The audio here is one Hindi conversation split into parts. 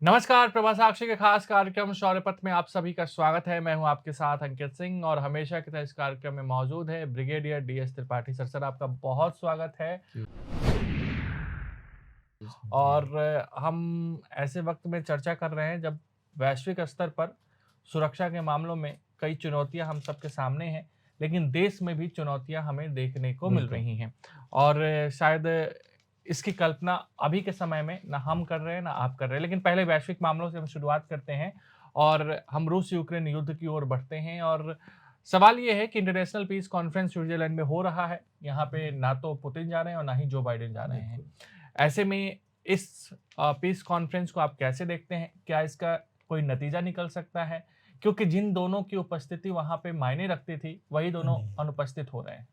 नमस्कार, प्रभा साक्षी के खास कार्यक्रम शौर्य पथ में आप सभी का स्वागत है। मैं हूं आपके साथ अंकित सिंह और हमेशा की तरह इस कार्यक्रम में मौजूद है brigadier DS Tripathi sir. Sir आपका बहुत स्वागत है। और हम ऐसे वक्त में चर्चा कर रहे हैं जब वैश्विक स्तर पर सुरक्षा के मामलों में कई चुनौतियां हम सबके सामने हैं, लेकिन देश में भी चुनौतियां हमें देखने को मिल रही हैं। और शायद इसकी कल्पना अभी के समय में ना हम कर रहे हैं ना आप कर रहे हैं। लेकिन पहले वैश्विक मामलों से हम शुरुआत करते हैं और हम रूस यूक्रेन युद्ध की ओर बढ़ते हैं। और सवाल ये है कि इंटरनेशनल पीस कॉन्फ्रेंस स्विट्जरलैंड में हो रहा है। यहाँ पे ना तो पुतिन जा रहे हैं और ना ही जो बाइडेन जा रहे हैं। ऐसे में इस पीस कॉन्फ्रेंस को आप कैसे देखते हैं? क्या इसका कोई नतीजा निकल सकता है? क्योंकि जिन दोनों की उपस्थिति वहां पे मायने रखती थी, वही दोनों अनुपस्थित हो रहे हैं।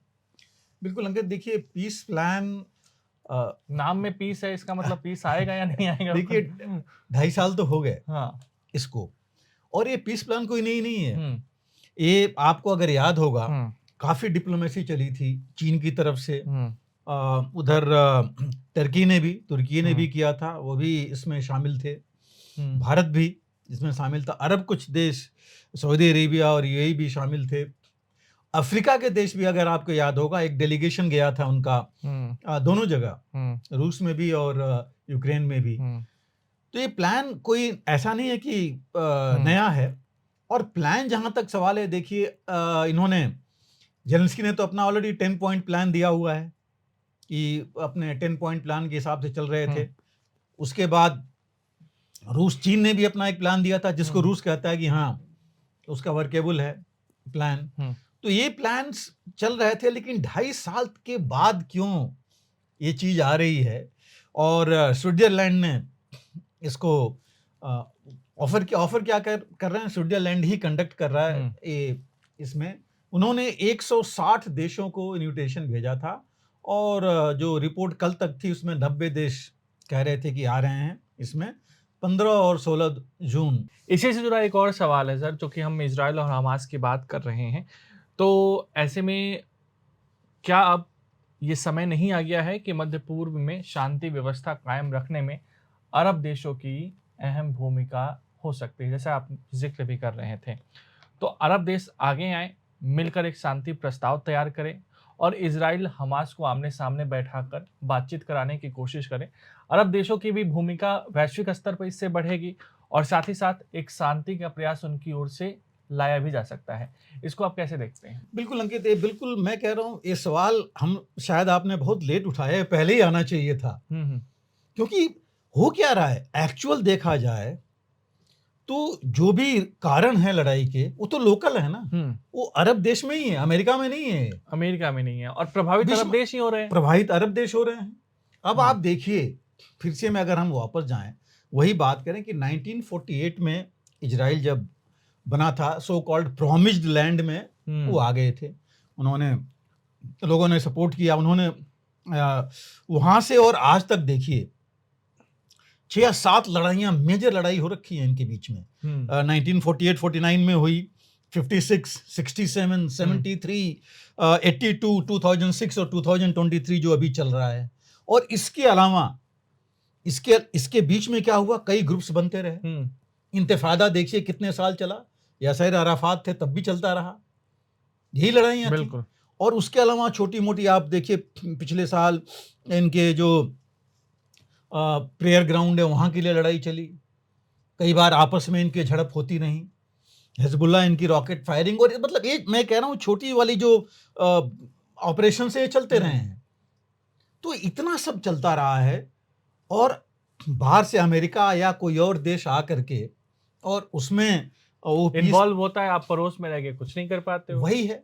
बिल्कुल अंकित, देखिए पीस प्लान नाम में पीस है, इसका मतलब पीस आएगा या नहीं आएगा? देखिए 2.5 साल तो हो गए हाँ। इसको, और ये पीस प्लान कोई नई नहीं है। ये आपको अगर याद होगा, काफी डिप्लोमेसी चली थी चीन की तरफ से, उधर तुर्की ने भी किया था, वो भी इसमें शामिल थे। भारत भी इसमें शामिल था। अरब कुछ देश, सऊदी अरेबिया और यूएई भी शामिल थे। अफ्रीका के देश भी, अगर आपको याद होगा, एक डेलीगेशन गया था उनका दोनों जगह, रूस में भी और यूक्रेन में भी। तो ये प्लान कोई ऐसा नहीं है कि नया है। और प्लान जहां तक सवाल है, देखिए इन्होंने, जेलेंस्की ने तो अपना ऑलरेडी 10 पॉइंट प्लान दिया हुआ है कि अपने 10 पॉइंट प्लान के हिसाब से चल रहे थे। उसके बाद चीन ने भी अपना एक प्लान दिया था, जिसको रूस कहता है कि हाँ उसका वर्केबल है प्लान। तो ये प्लान्स चल रहे थे, लेकिन 2.5 साल के बाद क्यों ये चीज आ रही है? और स्विट्जरलैंड ने इसको ऑफर क्या कर रहे हैं? स्विट्जरलैंड ही कंडक्ट कर रहा है ये। इसमें उन्होंने 160 देशों को इन्विटेशन भेजा था, और जो रिपोर्ट कल तक थी उसमें 90 देश कह रहे थे कि आ रहे हैं इसमें, 15 और 16 जून। इसी से जुड़ा एक और सवाल है सर, जो कि हम इजराइल और हमास की बात कर रहे हैं, तो ऐसे में क्या अब ये समय नहीं आ गया है कि मध्य पूर्व में शांति व्यवस्था कायम रखने में अरब देशों की अहम भूमिका हो सकती है? जैसा आप जिक्र भी कर रहे थे, तो अरब देश आगे आए, मिलकर एक शांति प्रस्ताव तैयार करें और इजराइल हमास को आमने सामने बैठाकर बातचीत कराने की कोशिश करें। अरब देशों की भी भूमिका वैश्विक स्तर पर इससे बढ़ेगी और साथ ही साथ एक शांति का प्रयास उनकी ओर से लाया भी जा सकता है। इसको आप कैसे देखते हैं? बिल्कुल अंकित, ये बिल्कुल मैं कह रहा हूँ, ये सवाल हम शायद आपने बहुत लेट उठाया है, पहले ही आना चाहिए था। क्योंकि हो क्या रहा है, एक्चुअल देखा जाए तो जो भी कारण है लड़ाई के, वो तो लोकल है ना। वो अरब देश में ही है, अमेरिका में नहीं है। अमेरिका में नहीं है, और प्रभावित अरब देश ही हो रहे हैं। प्रभावित अरब देश हो रहे हैं। अब आप देखिए, फिर से मैं अगर हम वापस जाएं, वही बात करें कि 1948 में इजराइल जब बना था, सो कॉल्ड प्रॉमिस्ड लैंड में वो आ गए थे। उन्होंने, लोगों ने सपोर्ट किया, उन्होंने वहां से, और आज तक देखिए 6 या 7 लड़ाइयां, मेजर लड़ाई हो रखी है इनके बीच में। 1948-49 में हुई, 56, 67, 73, 82, 2006 और 2023 जो अभी चल रहा है। और इसके अलावा इसके बीच में क्या हुआ, कई ग्रुप्स बनते रहे। इंतफादा देखिए कितने साल चला, यासिर अराफात थे तब भी चलता रहा, यही लड़ाइयां थी। और उसके अलावा छोटी मोटी आप देखिए, पिछले साल इनके जो प्रेयर ग्राउंड है वहां के लिए लड़ाई चली, कई बार आपस में इनकी झड़प होती रही, हिजबुल्लाह इनकी रॉकेट फायरिंग, और मतलब ये मैं कह रहा हूँ छोटी वाली जो ऑपरेशन से चलते रहे हैं। तो इतना सब चलता रहा है, और बाहर से अमेरिका या कोई और देश आ करके और उसमें वो इन्वॉल्व होता है, आप पड़ोस में रह के कुछ नहीं कर पाते हो। वही है,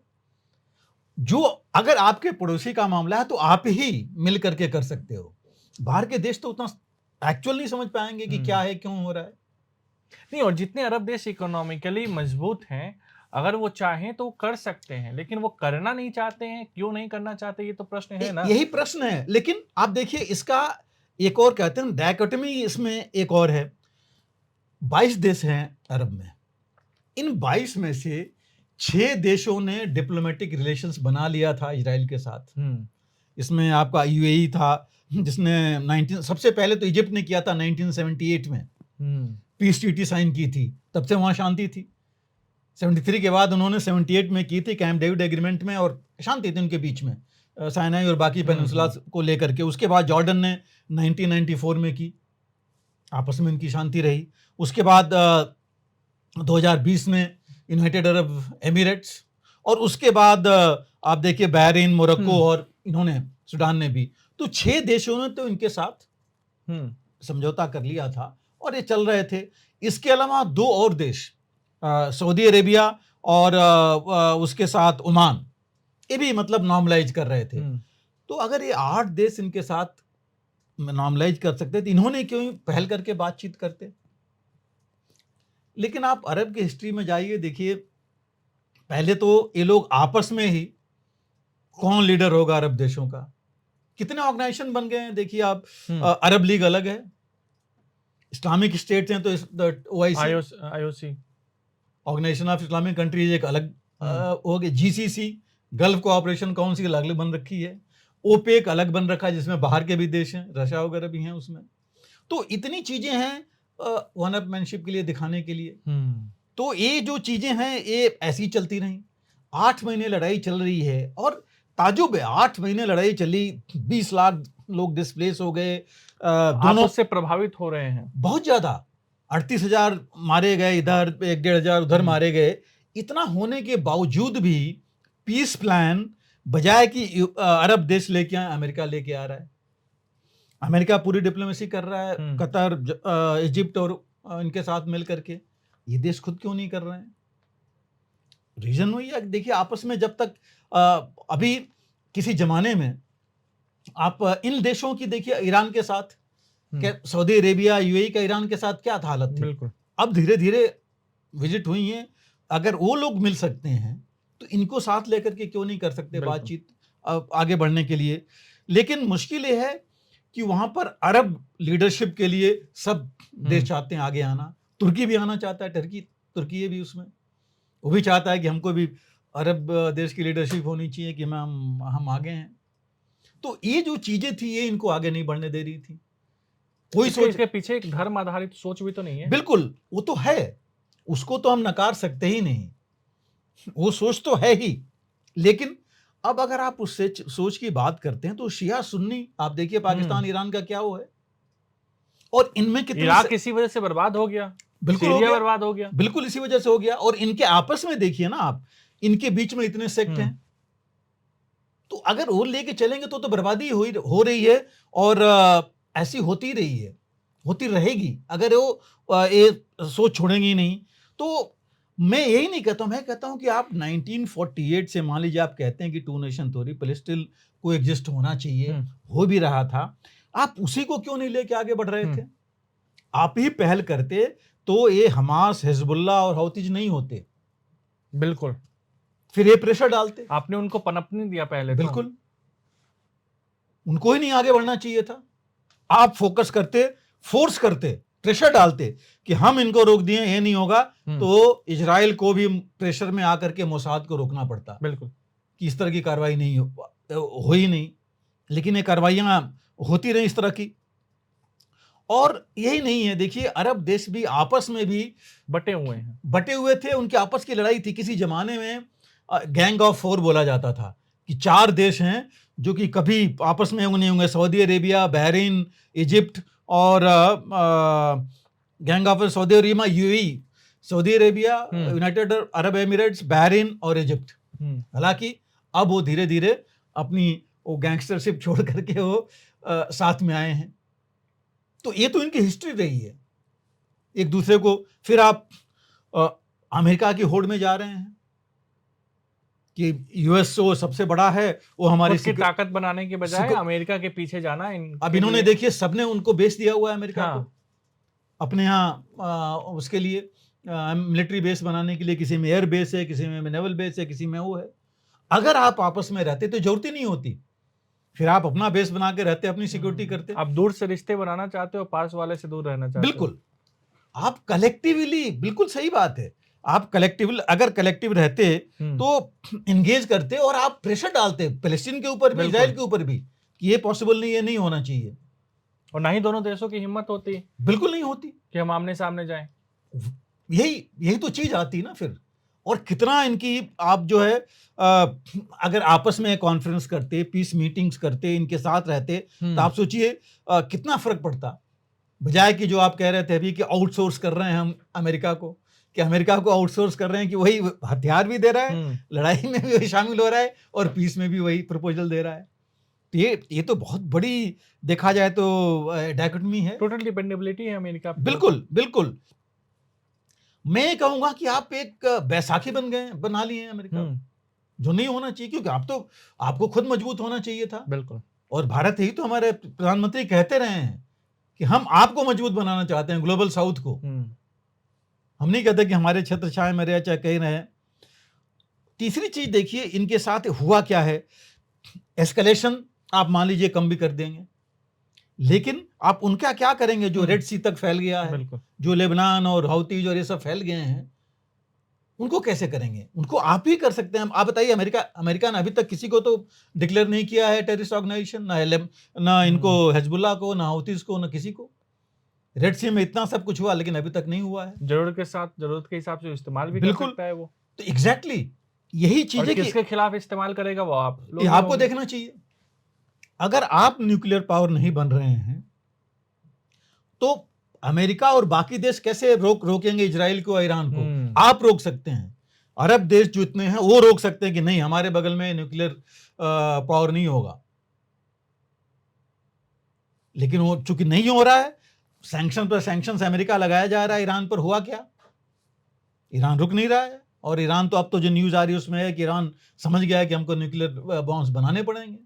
जो अगर आपके पड़ोसी का मामला है तो आप ही मिल करके कर सकते हो। बाहर के देश तो उतना एक्चुअल नहीं समझ पाएंगे कि क्या है, क्यों हो रहा है। नहीं, और जितने अरब देश इकोनॉमिकली मजबूत हैं, अगर वो चाहें तो कर सकते हैं, लेकिन वो करना नहीं चाहते हैं। क्यों नहीं करना चाहते, ये तो प्रश्न है ना। यही प्रश्न है। लेकिन आप देखिए, इसका एक और कहते हैं डायकोटमी, इसमें एक और है। 22 देश हैं अरब में, इन 22 में से 6 देशों ने डिप्लोमेटिक रिलेशंस बना लिया था इजराइल के साथ। इसमें आपका यूएई था, जिसने सबसे पहले तो इजिप्ट ने किया था 1978 में। पीस ट्रीटी साइन की थी, तब से वहां शांति थी। 73 के बाद उन्होंने 78 में की थी कैंप डेविड एग्रीमेंट में, और शांति थी उनके बीच में साइनाई और बाकी पेनिनसुला को लेकर के। उसके बाद जॉर्डन ने 1994 में की, आपस में इनकी शांति रही। उसके बाद 2020 में यूनाइटेड अरब एमिरेट्स, और उसके बाद आप देखिए बहरीन, मोरक्को और इन्होंने सूडान ने भी। तो 6 देशों ने तो इनके साथ समझौता कर लिया था और ये चल रहे थे। इसके अलावा 2 और देश, सऊदी अरेबिया और उसके साथ ओमान, ये भी मतलब नॉर्मलाइज कर रहे थे। तो अगर ये 8 देश इनके साथ नॉर्मलाइज कर सकते थे, इन्होंने क्यों पहल करके बातचीत करते। लेकिन आप अरब की हिस्ट्री में जाइए, देखिए पहले तो ये लोग आपस में ही कौन लीडर होगा अरब देशों का, कितने ऑर्गेनाइजेशन बन गए हैं। देखिए आप, अरब लीग अलग है, इस्लामिक स्टेट्स हैं तो IOC organisation of Islamic countries एक अलग हो गई, GCC गल्फ कोऑपरेशन काउंसिल अलग बन रखी है, ओपेक अलग बन रखा है जिसमें बाहर के भी देश हैं, रशिया वगैरह भी हैं उसमें। तो इतनी चीजें हैं वन अपमैनशिप के लिए दिखाने के लिए। तो ये जो चीजें हैं ये ऐसी चलती रही। 8 महीने लड़ाई चल रही है, और ताजुब है 8 महीने लड़ाई चली, 20 लाख लोग डिस्प्लेस हो गए, दोनों से प्रभावित हो रहे हैं बहुत ज्यादा, 38,000 मारे गए इधर, 1-1.5 उधर मारे गए। इतना होने के बावजूद भी पीस प्लान बजाय कि अरब देश लेके आए, अमेरिका लेके आ रहा है। अमेरिका पूरी डिप्लोमेसी कर रहा है, कतर, इजिप्ट और इनके साथ मिल करके। ये देश खुद क्यों नहीं कर रहे हैं? रीजन वही है, देखिए आपस में जब तक अभी किसी जमाने में आप इन देशों की देखिए, ईरान के साथ, सऊदी अरेबिया, UAE का ईरान के साथ क्या हालत थी। अब धीरे धीरे विजिट हुई है, अगर वो लोग मिल सकते हैं तो इनको साथ लेकर के क्यों नहीं कर सकते बातचीत आगे बढ़ने के लिए। लेकिन मुश्किल ये है कि वहां पर अरब लीडरशिप के लिए सब देश चाहते हैं आगे आना। तुर्की भी आना चाहता है, तुर्की भी उसमें, वो भी चाहता है कि हमको भी अरब देश की लीडरशिप होनी चाहिए कि हम आगे हैं। तो ये जो चीजें थी ये इनको आगे नहीं बढ़ने दे रही थी। कोई सोच, इसके पीछे एक धर्म आधारित सोच भी तो नहीं है? बिल्कुल, वो तो है, उसको तो हम नकार सकते ही नहीं, वो सोच तो है ही। लेकिन अब अगर आप उससे सोच की बात करते हैं तो शिया सुन्नी, आप देखिए पाकिस्तान ईरान का क्या हुआ है, और इनमें कितने, इराक इसी वजह से बर्बाद हो गया, बिल्कुल सीरिया बर्बाद हो गया, बिल्कुल इसी वजह से हो गया। और इनके आपस में देखिए ना आप, इनके बीच में इतने सेक्ट हैं, तो अगर वो लेके चलेंगे तो बर्बादी हो रही है, और ऐसी होती रही है, होती रहेगी अगर वो ये सोच छोड़ेंगे नहीं। तो मैं यही नहीं कहता हूं, मैं कहता हूं कि आप 1948 से, मान लीजिए आप कहते हैं कि 2 नेशन थ्योरी, पैलेस्टाइन को एग्जिस्ट होना चाहिए, हो भी रहा था, आप उसी को क्यों नहीं लेके आगे बढ़ रहे थे? आप ही पहल करते तो ये हमास, हिजबुल्लाह और हौतीज नहीं होते। बिल्कुल, फिर ये प्रेशर डालते, आपने उनको पनपने दिया पहले। बिल्कुल, उनको ही नहीं आगे बढ़ना चाहिए था। आप फोकस करते, फोर्स करते, प्रेशर डालते कि हम इनको रोक दिए, ये नहीं होगा, तो इजराइल को भी प्रेशर में आकर के मोसाद को रोकना पड़ता, बिल्कुल, कि इस तरह की कार्रवाई नहीं हो ही नहीं। लेकिन ये कार्रवाइयां होती रही इस तरह की। और यही नहीं है, देखिए अरब देश भी आपस में भी बटे हुए थे, उनकी आपस की लड़ाई थी। किसी जमाने में गैंग ऑफ 4 बोला जाता था कि 4 देश हैं जो कि कभी आपस में नहीं होंगे, सऊदी अरेबिया, बहरीन, इजिप्ट और gang of Saudi Arabia, UAE, Saudi Arabia, United Arab Emirates, Bahrain और इजिप्ट। हालांकि अब वो धीरे धीरे अपनी वो गैंगस्टरशिप छोड़ करके वो साथ में आए हैं। तो ये तो इनकी हिस्ट्री रही है एक दूसरे को। फिर आप अमेरिका की होड़ में जा रहे हैं कि यूएस वो सबसे बड़ा है, वो हमारी ताकत बनाने के बजाय अमेरिका के पीछे जाना। अब इन्होंने देखिए सबने उनको बेच दिया हुआ है अमेरिका को अपने यहाँ उसके लिए मिलिट्री बेस बनाने के लिए। किसी में एयर बेस है, किसी में नेवल बेस है, किसी में वो है। अगर आप आपस में रहते तो जरूरत ही नहीं होती, फिर आप अपना बेस बना के रहते, अपनी सिक्योरिटी करते। आप दूर से रिश्ते बनाना चाहते हो, पास वाले से दूर रहना चाहते हो। बिल्कुल, आप कलेक्टिवली, बिल्कुल सही बात है, आप कलेक्टिव, अगर कलेक्टिव रहते तो एंगेज करते और आप प्रेशर डालते पैलेस्टीन के ऊपर भी, इजराइल के ऊपर भी, कि ये पॉसिबल नहीं है, नहीं होना चाहिए। और ना ही दोनों देशों की हिम्मत होती है बिल्कुल नहीं होती कि हम आमने सामने जाएं। यही तो चीज आती है ना फिर। और कितना इनकी आप जो है अगर आपस में कॉन्फ्रेंस करते, पीस मीटिंग्स करते, इनके साथ रहते, तो आप सोचिए कितना फर्क पड़ता, बजाय कि जो आप कह रहे थे अभी कि आउटसोर्स कर रहे हैं हम अमेरिका को, कि अमेरिका को आउटसोर्स कर रहे हैं कि वही हथियार भी दे रहा है, लड़ाई में भी वही शामिल हो रहा है और पीस में भी वही प्रपोजल दे रहा है। तो ये तो बहुत बड़ी देखा जाए तो डायकोटमी है, टोटल डिपेंडेबिलिटी है अमेरिका पे। बिल्कुल बिल्कुल। मैं कहूंगा कि आप एक बैसाखी बना लिए हैं अमेरिका, जो नहीं होना चाहिए, क्योंकि आपको खुद मजबूत होना चाहिए था। बिल्कुल। और भारत ही तो हमारे प्रधानमंत्री कहते रहे हैं कि हम आपको मजबूत बनाना चाहते हैं, ग्लोबल साउथ को। हम नहीं कहते कि हमारे क्षेत्र छाए में रहे चाहे कहीं रहे। तीसरी चीज देखिए इनके साथ हुआ क्या है, एस्केलेशन आप मान लीजिए कम भी कर देंगे, लेकिन आप उनका क्या करेंगे जो रेड सी तक फैल गया है, जो लेबनान और हौतीज और ये सब फैल गए हैं, उनको कैसे करेंगे? उनको आप ही कर सकते हैं। आप बताइए, अमेरिका ने अभी तक किसी को तो डिक्लेयर नहीं किया है टेररिस्ट ऑर्गेनाइजेशन, ना इनको हिजबुल्लाह को, ना हौतीज को, ना किसी को। रेड सी में इतना सब कुछ हुआ लेकिन अभी तक नहीं हुआ है। जरूरत के हिसाब से इस्तेमाल भी कर सकता है वो। तो एग्जैक्टली यही चीज है कि किसके खिलाफ इस्तेमाल करेगा वो आपको देखना चाहिए। अगर आप न्यूक्लियर पावर नहीं बन रहे हैं तो अमेरिका और बाकी देश कैसे रोकेंगे इजराइल को, ईरान को? आप रोक सकते हैं, अरब देश जो इतने हैं वो रोक सकते हैं कि नहीं हमारे बगल में न्यूक्लियर पावर नहीं होगा। लेकिन वो चूंकि नहीं हो रहा है, सैंक्शन पर सैंक्शन अमेरिका लगाया जा रहा है ईरान पर, हुआ क्या? ईरान रुक नहीं रहा है। और ईरान तो अब तो जो न्यूज आ रही है उसमें है कि ईरान समझ गया है कि हमको न्यूक्लियर बॉम्ब्स बनाने पड़ेंगे।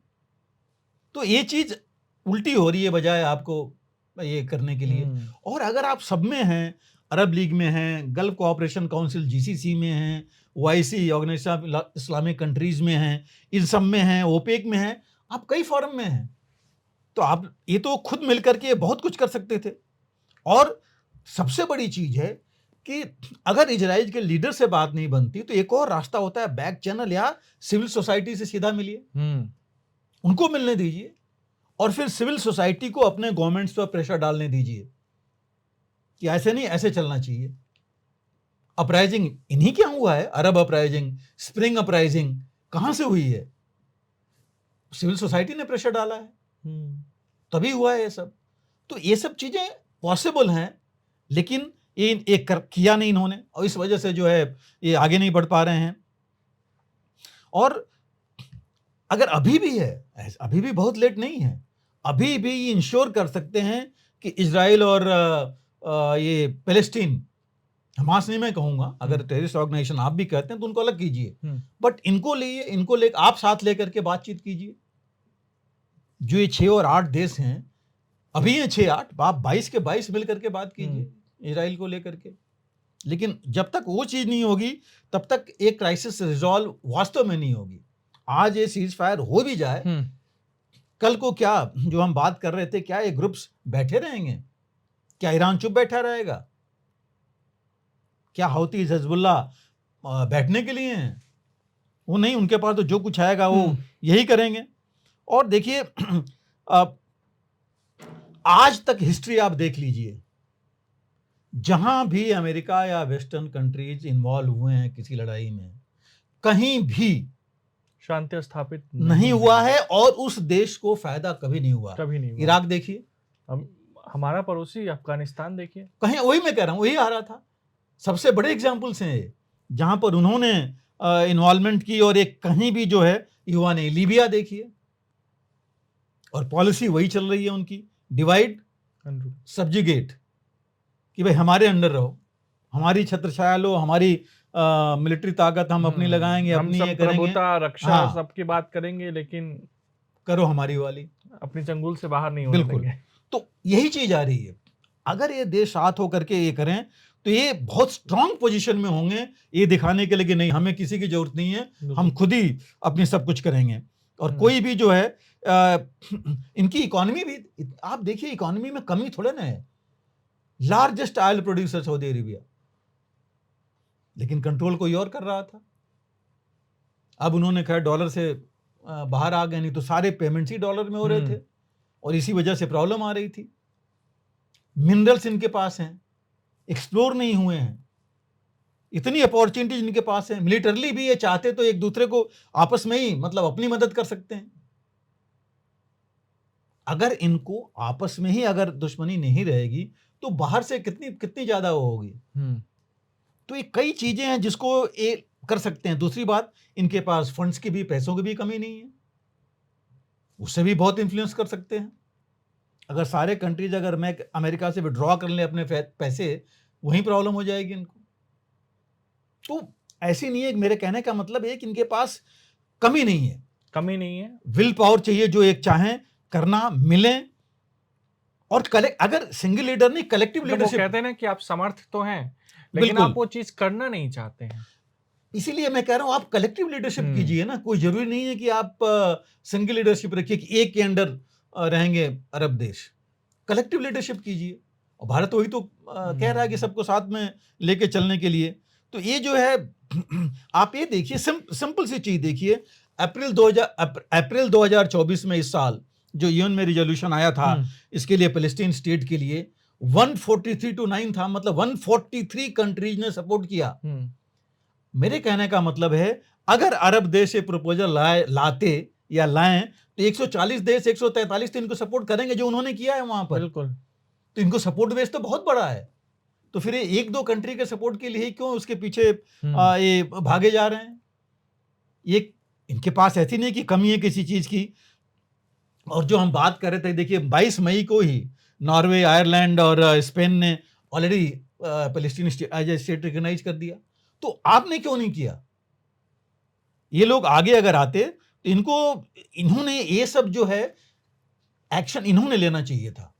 तो ये चीज उल्टी हो रही है बजाय आपको ये करने के लिए। और अगर आप सब में हैं, अरब लीग में हैं, गल्फ कोऑपरेशन काउंसिल जीसीसी में हैं, ओआईसी ऑर्गेनाइजेशन इस्लामिक कंट्रीज में हैं, इन सब में हैं, ओपेक में हैं, आप कई फोरम में हैं, तो आप ये तो खुद मिलकर के बहुत कुछ कर सकते थे। और सबसे बड़ी चीज है कि अगर इजराइल के लीडर से बात नहीं बनती तो एक और रास्ता होता है, बैक चैनल या सिविल सोसाइटी से सीधा मिलिए, उनको मिलने दीजिए और फिर सिविल सोसाइटी को अपने गवर्नमेंट्स पर प्रेशर डालने दीजिए कि ऐसे नहीं, ऐसे चलना चाहिए। अपराइजिंग इन्हीं क्या हुआ है, अरब अपराइजिंग, स्प्रिंग अपराइजिंग कहां से हुई है? सिविल सोसाइटी ने प्रेशर डाला है, तभी हुआ है ये सब। तो ये सब चीजें पॉसिबल हैं, लेकिन ये किया नहीं इन्होंने, और इस वजह से जो है ये आगे नहीं बढ़ पा रहे हैं। और अगर अभी भी है, अभी भी बहुत लेट नहीं है, अभी भी ये इंश्योर कर सकते हैं कि इजराइल और ये पैलेस्टीन, हमास नहीं मैं कहूंगा, अगर टेररिस्ट ऑर्गेनाइजेशन आप भी कहते हैं तो उनको अलग कीजिए, बट इनको ले आप साथ लेकर के बातचीत कीजिए। जो ये 6 और 8 देश हैं, अभी ये 6-8, आप 22 के 22 मिलकर के बात कीजिए इजराइल को लेकर के। लेकिन जब तक वो चीज नहीं होगी तब तक एक क्राइसिस रिजॉल्व वास्तव में नहीं होगी। आज ये सीज फायर हो भी जाए, कल को क्या जो हम बात कर रहे थे, क्या ये ग्रुप्स बैठे रहेंगे? क्या ईरान चुप बैठा रहेगा? क्या हौतीज, हिजबुल्लाह बैठने के लिए हैं? वो नहीं, उनके पास तो जो कुछ आएगा वो यही करेंगे। और देखिए आज तक हिस्ट्री आप देख लीजिए, जहां भी अमेरिका या वेस्टर्न कंट्रीज इन्वॉल्व हुए हैं किसी लड़ाई में, कहीं भी शांति स्थापित नहीं हुआ है और उस देश को फायदा कभी नहीं हुआ। इराक देखिए, हमारा पड़ोसी अफगानिस्तान देखिए, कहीं, वही मैं कह रहा हूं, वही आ रहा था। सबसे बड़े एग्जाम्पल्स हैं ये, जहां पर उन्होंने इन्वॉल्वमेंट की और एक कहीं भी जो है युवा ने। लीबिया देखिए, और पॉलिसी वही चल रही है उनकी, डिवाइड सब्जुगेट, कि भाई हमारे अंडर रहो, हमारी छत्रछाया लो, हमारी मिलिट्री ताकत हम अपनी लगाएंगे, अपनी ये करेंगे, रक्षा सबकी बात करेंगे, लेकिन करो हमारी वाली, अपनी चंगुल से बाहर नहीं होने देंगे। तो यही चीज आ रही है। अगर ये देश साथ होकर के ये करें तो ये बहुत स्ट्रांग पोजीशन में होंगे, ये दिखाने के लिए कि नहीं हमें किसी की जरूरत नहीं है, हम खुद ही अपनी सब कुछ करेंगे। और कोई भी जो है इनकी इकोनॉमी भी आप देखिए, इकोनॉमी में कमी थोड़े ना है, largest oil producer Saudi Arabia, लेकिन कंट्रोल कोई और कर रहा था। अब उन्होंने खैर डॉलर से बाहर आ गए, नहीं तो सारे पेमेंट्स ही डॉलर में हो रहे थे और इसी वजह से प्रॉब्लम आ रही थी। मिनरल्स इनके पास हैं, एक्सप्लोर नहीं हुए हैं, इतनी अपॉर्चुनिटीज इनके पास है। मिलिटरली भी ये चाहते तो एक दूसरे को आपस में ही मतलब अपनी मदद कर सकते हैं। अगर इनको आपस में ही अगर दुश्मनी नहीं रहेगी तो बाहर से कितनी कितनी ज्यादा होगी। तो ये कई चीजें हैं जिसको ये कर सकते हैं। दूसरी बात, इनके पास फंड्स की भी, पैसों की भी कमी नहीं है, उससे भी बहुत इन्फ्लुएंस कर सकते हैं। अगर सारे कंट्रीज अगर मैं अमेरिका से विड्रॉ कर ले अपने पैसे, वहीं प्रॉब्लम हो जाएगी इनको। तो ऐसी नहीं है, मेरे कहने का मतलब है कि इनके पास कमी नहीं है, विल पावर चाहिए, जो एक चाहें करना मिले। और अगर सिंगल लीडर नहीं, कलेक्टिव लीडरशिप। कहते हैं ना कि आप समर्थ तो हैं लेकिन आप वो चीज करना नहीं चाहते हैं, इसीलिए मैं कह रहा हूं आप कलेक्टिव लीडरशिप कीजिए ना। कोई जरूरी नहीं है कि आप सिंगल लीडरशिप रखिए कि एक के अंडर रहेंगे अरब देश। कलेक्टिव लीडरशिप कीजिए, और भारत वही तो कह रहा है कि सबको साथ में लेके चलने के लिए। तो ये जो है आप ये देखिए, सिंपल सी चीज देखिए, अप्रैल 2024 में इस साल जो यूएन में रिजोल्यूशन आया था इसके लिए, पैलेस्टीन स्टेट के लिए 143-9 था, मतलब 143 कंट्रीज ने सपोर्ट किया। मेरे कहने का मतलब है अगर अरब देश ये प्रपोजल लाते या लाएं तो 140 देश, 143 तो इनको सपोर्ट करेंगे जो उन्होंने किया है वहां पर। बिल्कुल। तो इनको सपोर्ट बेस तो बहुत बड़ा है। तो फिर एक दो कंट्री के सपोर्ट के लिए क्यों उसके पीछे ये भागे जा रहे हैं? ये इनके पास ऐसी नहीं कि कमी है किसी चीज की। और जो हम बात कर रहे थे, देखिए 22 मई को ही नॉर्वे, आयरलैंड और स्पेन ने already Palestine as a state recognise कर दिया। तो आपने क्यों नहीं किया? ये लोग आगे अगर आते तो इन्होंने ये सब जो है एक्शन इन्होंने लेना चाहिए था,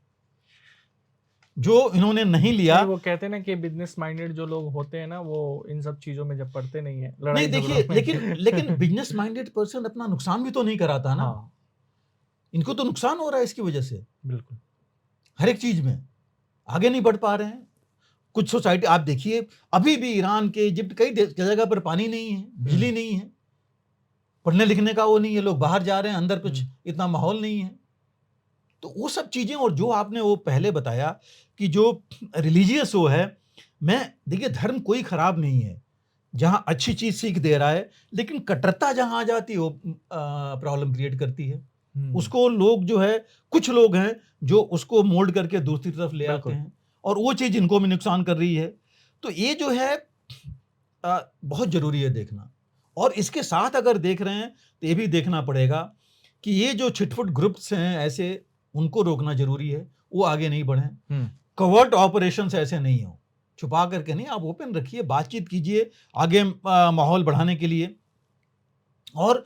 जो इन्होंने नहीं लिया। वो कहते हैं ना कि बिजनेस माइंडेड जो लोग होते हैं ना, वो इन सब चीजों में जब पड़ते नहीं है। नहीं देखिए, लेकिन बिजनेस माइंडेड पर्सन अपना नुकसान भी तो नहीं कराता ना। हाँ। इनको तो नुकसान हो रहा है इसकी वजह से। बिल्कुल, हर एक चीज में आगे नहीं बढ़ पा रहे हैं। कुछ सोसाइटी आप देखिए, अभी भी ईरान के, इजिप्ट, कई जगह पर पानी नहीं है, बिजली नहीं है, पढ़ने लिखने का वो नहीं है, लोग बाहर जा रहे हैं, अंदर कुछ इतना माहौल नहीं है। तो वो सब चीजें, और जो आपने वो पहले बताया कि जो रिलीजियस वो है, मैं देखिए धर्म कोई खराब नहीं है, जहां अच्छी चीज सीख दे रहा है, लेकिन कट्टरता जहां आ जाती है वो प्रॉब्लम क्रिएट करती है। उसको लोग जो है, कुछ लोग हैं जो उसको मोल्ड करके दूसरी तरफ ले आते हैं, और वो चीज इनको भी नुकसान कर रही है। तो ये जो है बहुत जरूरी है देखना। और इसके साथ अगर देख रहे हैं तो ये भी देखना पड़ेगा कि ये जो छिटफुट ग्रुप्स हैं ऐसे, उनको रोकना जरूरी है, वो आगे नहीं बढ़े। कवर्ट ऑपरेशंस ऐसे नहीं हो, छुपा करके नहीं, आप ओपन रखिए, बातचीत कीजिए आगे माहौल बढ़ाने के लिए। और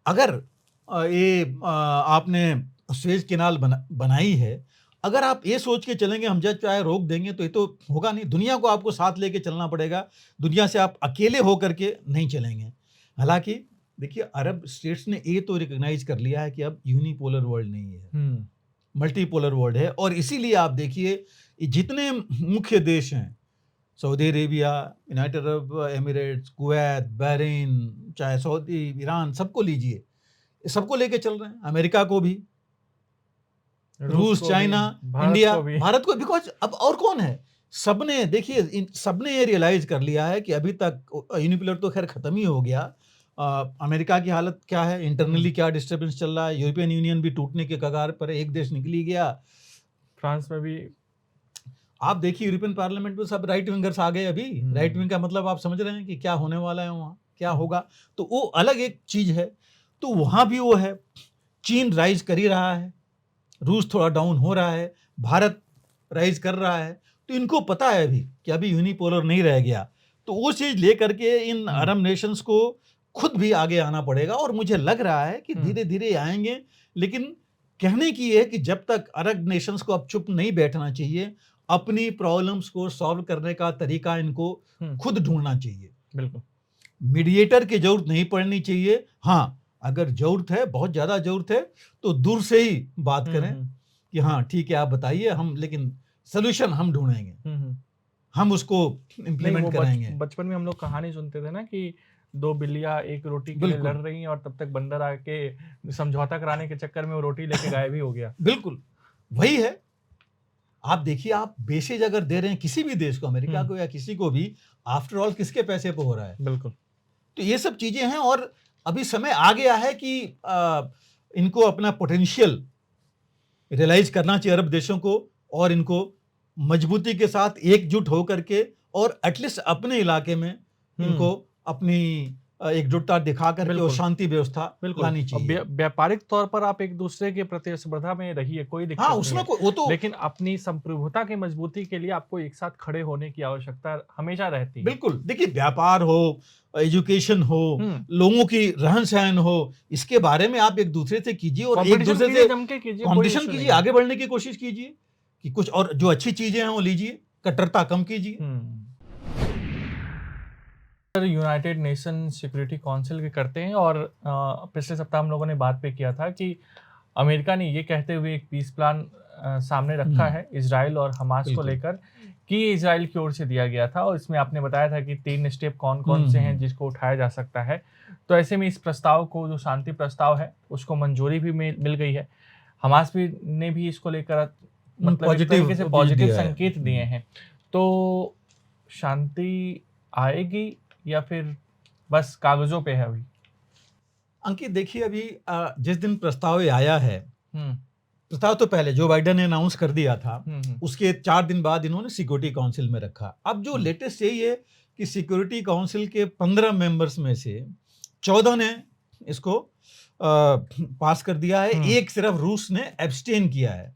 अगर ये आपने स्वेज कैनाल बनाई है, अगर आप ये सोच के चलेंगे हम जज चाहे रोक देंगे, तो ये तो होगा नहीं। दुनिया को आपको साथ लेके चलना पड़ेगा, दुनिया से आप अकेले होकर के नहीं चलेंगे। हालांकि देखिए अरब स्टेट्स ने ये तो रिकॉग्नाइज कर लिया है कि अब यूनिपोलर वर्ल्ड नहीं है, मल्टीपोलर वर्ल्ड है। और इसीलिए आप देखिए जितने मुख्य देश हैं, Saudi Arabia, United Arab Emirates, Kuwait, Bahrain, चाहे सऊदी, ईरान, सबको लीजिए, सबको लेके चल रहे हैं। अमेरिका को भी, रूस, चाइना, इंडिया, भारत को, बिकॉज अब और कौन है? सबने देखिए, सबने ये रियलाइज कर लिया है कि अभी तक यूनिपोलर तो खैर खत्म ही हो गया। अमेरिका की हालत क्या है, इंटरनली क्या डिस्टर्बेंस चल रहा है, यूरोपियन यूनियन भी टूटने के कगार पर, एक देश निकल ही गया। फ्रांस में भी आप देखिए यूरोपियन पार्लियामेंट में सब राइट विंगर्स आ गए अभी। राइट विंग का मतलब आप समझ रहे हैं कि क्या होने वाला है वहाँ, क्या होगा। तो वो अलग एक चीज है। तो वहां भी वो है, चीन राइज कर ही रहा है, रूस थोड़ा डाउन हो रहा है, भारत राइज कर रहा है। तो इनको पता है अभी कि अभी यूनिपोलर नहीं रह गया। तो वो चीज लेकर के इन अरब नेशंस को खुद भी आगे आना पड़ेगा। और मुझे लग रहा है कि धीरे धीरे आएंगे। लेकिन कहने की है कि जब तक अरब नेशंस को अब चुप नहीं बैठना चाहिए, अपनी प्रॉब्लम्स को सॉल्व करने का तरीका इनको खुद ढूंढना चाहिए। बिल्कुल, मीडिएटर की जरूरत नहीं पड़नी चाहिए। हाँ, अगर जरूरत है, बहुत ज्यादा जरूरत है, तो दूर से ही बात करें कि हाँ ठीक है आप बताइए, हम लेकिन सोल्यूशन हम ढूंढेंगे, हम उसको इम्प्लीमेंट करेंगे। बचपन में हम लोग कहानी सुनते थे ना कि दो बिल्लियां एक रोटी के लिए लड़ रही हैं, और तब तक बंदर आके समझौता कराने के चक्कर में वो रोटी लेके गायब ही हो गया। बिल्कुल वही है। आप देखिए, आप बेसेज अगर दे रहे हैं किसी भी देश को, अमेरिका को या किसी को भी, आफ्टर ऑल किसके पैसे पे हो रहा है? बिल्कुल। तो ये सब चीजें हैं और अभी समय आ गया है कि इनको अपना पोटेंशियल रियलाइज करना चाहिए अरब देशों को, और इनको मजबूती के साथ एकजुट होकर के और एटलीस्ट अपने इलाके में इनको अपनी एकजुटता दिखा करके और शांति व्यवस्था लानी चाहिए। व्यापारिक तौर पर आप एक दूसरे के प्रतिस्पर्धा में रहिए, कोई दिक्कत हाँ, नहीं उसमें है। वो तो, लेकिन अपनी संप्रभुता की मजबूती के लिए आपको एक साथ खड़े होने की आवश्यकता हमेशा रहती है। बिल्कुल। देखिए, व्यापार हो, एजुकेशन हो, लोगों की रहन सहन हो, इसके बारे में आप एक दूसरे से कीजिए और एक दूसरे से कॉम्पिटिशन कीजिए, आगे बढ़ने की कोशिश कीजिए कि कुछ और जो अच्छी चीजें हैं वो लीजिए, कट्टरता कम कीजिए। यूनाइटेड नेशन सिक्योरिटी काउंसिल के करते हैं, और पिछले सप्ताह हम लोगों ने बात पे किया था कि अमेरिका ने ये कहते हुए एक पीस प्लान सामने रखा है इजराइल और हमास को लेकर, कि इजराइल की ओर से दिया गया था, और इसमें आपने बताया था कि 3 स्टेप कौन कौन से हैं जिसको उठाया जा सकता है। तो ऐसे में इस प्रस्ताव को, जो शांति प्रस्ताव है, उसको मंजूरी भी मिल गई है। हमास भी ने भी इसको लेकर मतलब एक तरीके से पॉजिटिव संकेत दिए हैं। तो शांति आएगी या फिर बस कागजों पे है अभी? अंकित, देखिए, अभी जिस दिन प्रस्ताव आया है, प्रस्ताव तो पहले जो बाइडेन ने अनाउंस कर दिया था, उसके 4 दिन बाद इन्होंने सिक्योरिटी काउंसिल में रखा। अब जो लेटेस्ट यही है कि सिक्योरिटी काउंसिल के 15 मेंबर्स में से 14 ने इसको पास कर दिया है। एक सिर्फ रूस ने एब्सटेन किया है,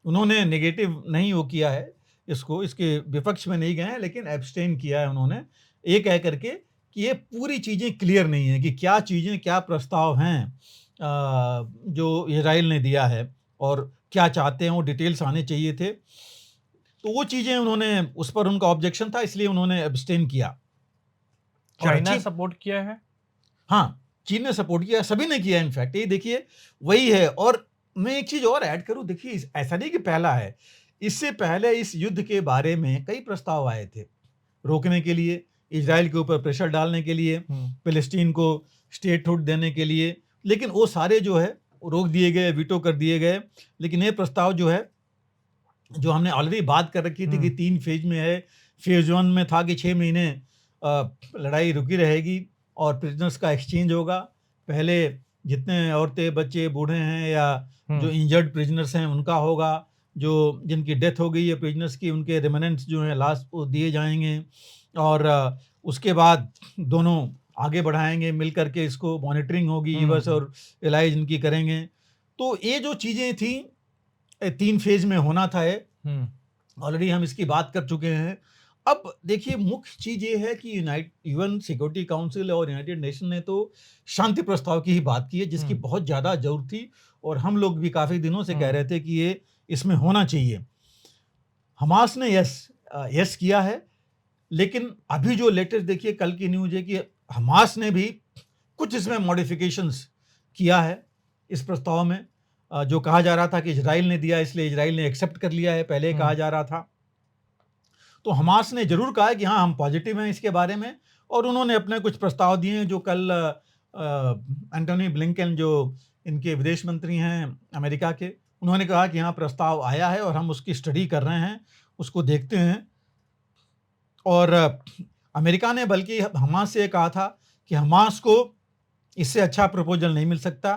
उन्होंने नेगेटिव नहीं वो किया है, इसके विपक्ष में नहीं गए हैं, लेकिन एब्सटेन किया है उन्होंने, ये कह करके कि ये पूरी चीजें क्लियर नहीं है कि क्या चीजें, क्या प्रस्ताव हैं जो इजराइल ने दिया है और क्या चाहते हैं, वो डिटेल्स आने चाहिए थे। तो वो चीजें उन्होंने, उस पर उनका ऑब्जेक्शन था, इसलिए उन्होंने एब्सटेन किया। चाइना सपोर्ट किया है? हाँ, चीन ने सपोर्ट किया, सभी ने किया इनफैक्ट। ये देखिए वही है। और मैं एक चीज और ऐड करूं, देखिए ऐसा नहीं कि पहला है, इससे पहले इस युद्ध के बारे में कई प्रस्ताव आए थे रोकने के लिए, इजराइल के ऊपर प्रेशर डालने के लिए, फिलिस्तीन को स्टेटहुड देने के लिए, लेकिन वो सारे जो है रोक दिए गए, वीटो कर दिए गए। लेकिन ये प्रस्ताव जो है, जो हमने ऑलरेडी बात कर रखी थी कि 3 फेज में है, फेज 1 में था कि 6 महीने लड़ाई रुकी रहेगी और प्रिजनर्स का एक्सचेंज होगा। पहले जितने औरतें, बच्चे, बूढ़े हैं या जो इंजर्ड प्रिजनर्स हैं उनका होगा, जो जिनकी डेथ हो गई है प्रिजनर्स की, उनके रिमेनेंट्स जो हैं लास्ट वो दिए जाएंगे, और उसके बाद दोनों आगे बढ़ाएंगे मिल करके, इसको मॉनिटरिंग होगी, यूएस और एलाइज इनकी करेंगे। तो ये जो चीज़ें थी 3 फेज में होना था, ऑलरेडी हम इसकी बात कर चुके हैं। अब देखिए, मुख्य चीज़ ये है कि यूएन सिक्योरिटी काउंसिल और यूनाइटेड नेशन ने तो शांति प्रस्ताव की ही बात की है, जिसकी बहुत ज़्यादा जरूरत थी, और हम लोग भी काफ़ी दिनों से कह रहे थे कि ये इसमें होना चाहिए। हमास ने यस किया है, लेकिन अभी जो लेटेस्ट देखिए, कल की न्यूज़ है कि हमास ने भी कुछ इसमें मॉडिफिकेशंस किया है इस प्रस्ताव में। जो कहा जा रहा था कि इजराइल ने दिया, इसलिए इजराइल ने एक्सेप्ट कर लिया है, पहले कहा जा रहा था। तो हमास ने जरूर कहा है कि हाँ, हम पॉजिटिव हैं इसके बारे में, और उन्होंने अपने कुछ प्रस्ताव दिए हैं। जो कल एंटोनी ब्लिंकन, जो इनके विदेश मंत्री हैं अमेरिका के, उन्होंने कहा कि हाँ, प्रस्ताव आया है और हम उसकी स्टडी कर रहे हैं, उसको देखते हैं। और अमेरिका ने बल्कि हमास से कहा था कि हमास को इससे अच्छा प्रपोजल नहीं मिल सकता,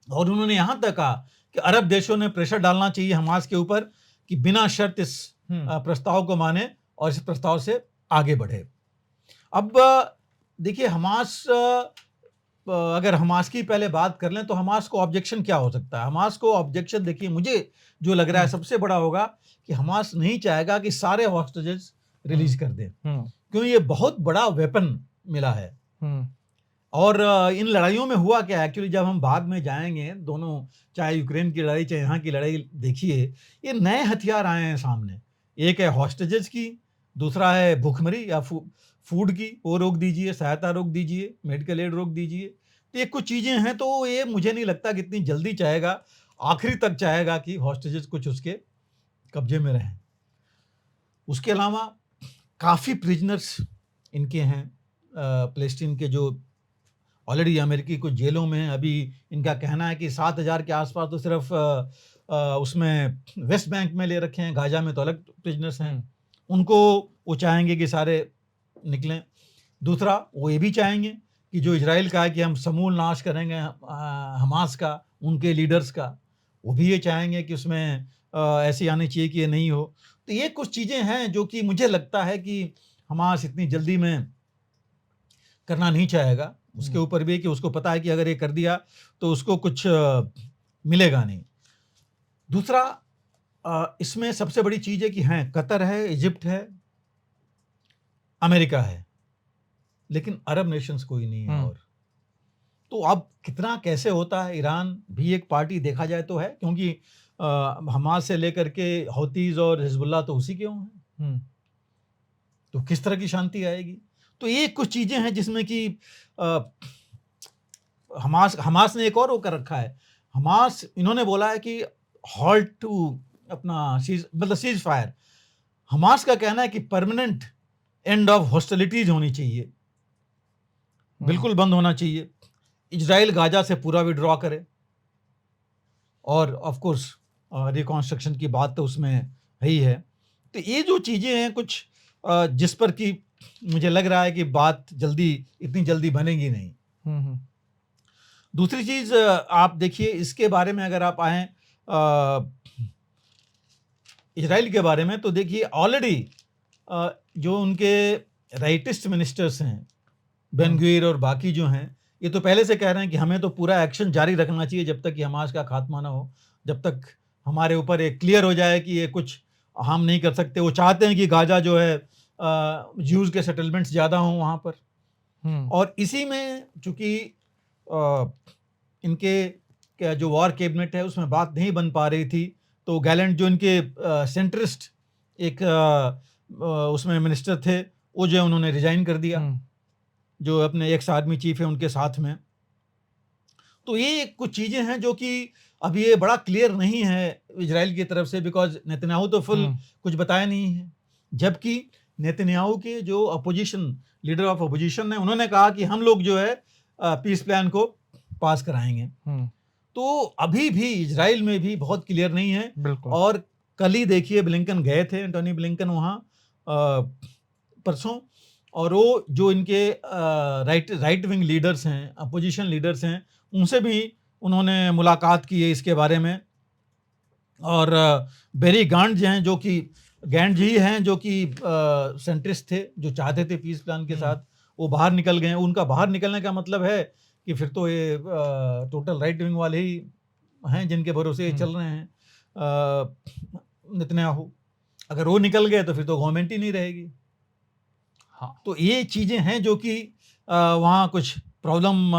और उन्होंने यहाँ तक कहा कि अरब देशों ने प्रेशर डालना चाहिए हमास के ऊपर कि बिना शर्त इस प्रस्ताव को माने और इस प्रस्ताव से आगे बढ़े। अब देखिए, हमास, अगर हमास की पहले बात कर लें तो हमास को ऑब्जेक्शन क्या हो सकता है? हमास को ऑब्जेक्शन, देखिए, मुझे जो लग रहा है सबसे बड़ा होगा कि हमास नहीं चाहेगा कि सारे हॉस्टेजेस रिलीज कर दें, क्योंकि ये बहुत बड़ा वेपन मिला है। और इन लड़ाइयों में हुआ क्या, एक्चुअली जब हम बाद में जाएंगे, दोनों, चाहे यूक्रेन की लड़ाई चाहे यहाँ की लड़ाई, देखिए ये नए हथियार आए हैं सामने। एक है हॉस्टेजेस की, दूसरा है भूखमरी या फूड की, वो रोक दीजिए, सहायता रोक दीजिए, मेडिकल एड रोक दीजिए। तो ये कुछ चीज़ें हैं, तो ये मुझे नहीं लगता कि इतनी जल्दी चाहेगा, आखिरी तक चाहेगा कि हॉस्टेजेस कुछ उसके कब्जे में रहें। उसके अलावा काफ़ी प्रिजनर्स इनके हैं, फिलिस्तीन के, जो ऑलरेडी अमेरिकी कुछ जेलों में हैं। अभी इनका कहना है कि 7,000 के आसपास तो सिर्फ उसमें वेस्ट बैंक में ले रखे हैं, गाजा में तो अलग प्रिजनर्स हैं, उनको वो चाहेंगे कि सारे निकलें। दूसरा, वो ये भी चाहेंगे कि जो इजराइल का है कि हम समूल नाश करेंगे हमास का, उनके लीडर्स का, वो भी ये चाहेंगे कि उसमें ऐसी आनी चाहिए कि ये नहीं हो। तो ये कुछ चीज़ें हैं जो कि मुझे लगता है कि हमास इतनी जल्दी में करना नहीं चाहेगा। उसके ऊपर भी कि उसको पता है कि अगर ये कर दिया तो उसको कुछ मिलेगा नहीं। दूसरा, इसमें सबसे बड़ी चीज़ है कि हैं कतर है, इजिप्ट है, अमेरिका है, लेकिन अरब नेशंस कोई नहीं है। और तो अब कितना कैसे होता है, ईरान भी एक पार्टी देखा जाए तो है, क्योंकि हमास से लेकर के हौतीज और हिजबुल्लाह तो उसी के हैं। तो किस तरह की शांति आएगी? तो ये कुछ चीज़ें हैं जिसमें कि हमास ने एक और वो कर रखा है। हमास, इन्होंने बोला है कि हॉल्ट टू अपना सीज फायर। हमास का कहना है कि परमानेंट एंड ऑफ हॉस्टिलिटीज होनी चाहिए, बिल्कुल बंद होना चाहिए। इजराइल गाजा से पूरा विड्रॉ करे, और ऑफ कोर्स रिकॉन्स्ट्रक्शन की बात तो उसमें है ही है। तो ये जो चीज़ें हैं कुछ जिस पर कि मुझे लग रहा है कि बात इतनी जल्दी बनेगी नहीं। दूसरी चीज़ आप देखिए, इसके बारे में अगर आप आएँ इजराइल के बारे में, तो देखिए ऑलरेडी जो उनके राइटिस्ट मिनिस्टर्स हैं, बेन-गुविर और बाकी जो हैं, ये तो पहले से कह रहे हैं कि हमें तो पूरा एक्शन जारी रखना चाहिए जब तक कि हमास का खात्मा ना हो, जब तक हमारे ऊपर एक क्लियर हो जाए कि ये कुछ हम नहीं कर सकते। वो चाहते हैं कि गाजा जो है ज्यूज़ के सेटलमेंट्स ज़्यादा हों वहाँ पर। और इसी में चूँकि इनके जो वॉर कैबिनेट है उसमें बात नहीं बन पा रही थी, तो गैलेंट जो इनके सेंट्रिस्ट एक उसमें मिनिस्टर थे, वो जो उन्होंने रिजाइन कर दिया, जो अपने एक्स आर्मी चीफ है उनके साथ में। तो ये कुछ चीज़ें हैं जो कि अभी ये बड़ा क्लियर नहीं है इजराइल की तरफ से, बिकॉज नेतन्याहू तो फुल कुछ बताया नहीं है, जबकि नेतन्याहू के जो अपोजिशन लीडर ऑफ अपोजिशन है, उन्होंने कहा कि हम लोग जो है पीस प्लान को पास कराएंगे। तो अभी भी इजराइल में भी बहुत क्लियर नहीं है। और कल ही देखिए ब्लिंकन गए थे, एंटोनी ब्लिंकन वहाँ परसों, और वो जो इनके राइट विंग लीडर्स हैं, अपोजिशन लीडर्स हैं, उनसे भी उन्होंने मुलाकात की है इसके बारे में। और बेरी गांड हैं, जो कि गैंड जी हैं, जो कि सेंट्रिस्ट थे, जो चाहते थे पीस प्लान के साथ, वो बाहर निकल गए। उनका बाहर निकलने का मतलब है कि फिर तो ये टोटल राइट विंग वाले ही हैं जिनके भरोसे ये चल रहे हैं नेतन्याहू। अगर वो निकल गए तो फिर तो गवर्नमेंट ही नहीं रहेगी। हाँ, तो ये चीज़ें हैं जो कि वहाँ कुछ प्रॉब्लम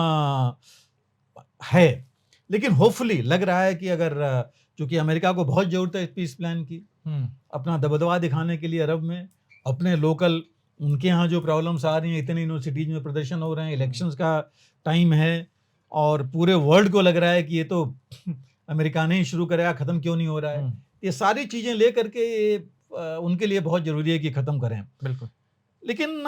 है। लेकिन होपफुली लग रहा है कि अगर चूँकि अमेरिका को बहुत ज़रूरत है पीस प्लान की, अपना दबदबा दिखाने के लिए अरब में, अपने लोकल उनके यहाँ जो प्रॉब्लम्स आ रही हैं, इतने यूनिवर्सिटीज़ में प्रदर्शन हो रहे हैं, इलेक्शंस का टाइम है, और पूरे वर्ल्ड को लग रहा है कि ये तो अमेरिका ने ही शुरू कराया, ख़त्म क्यों नहीं हो रहा है। ये सारी चीज़ें ले करके उनके लिए बहुत ज़रूरी है कि ख़त्म करें। बिल्कुल। लेकिन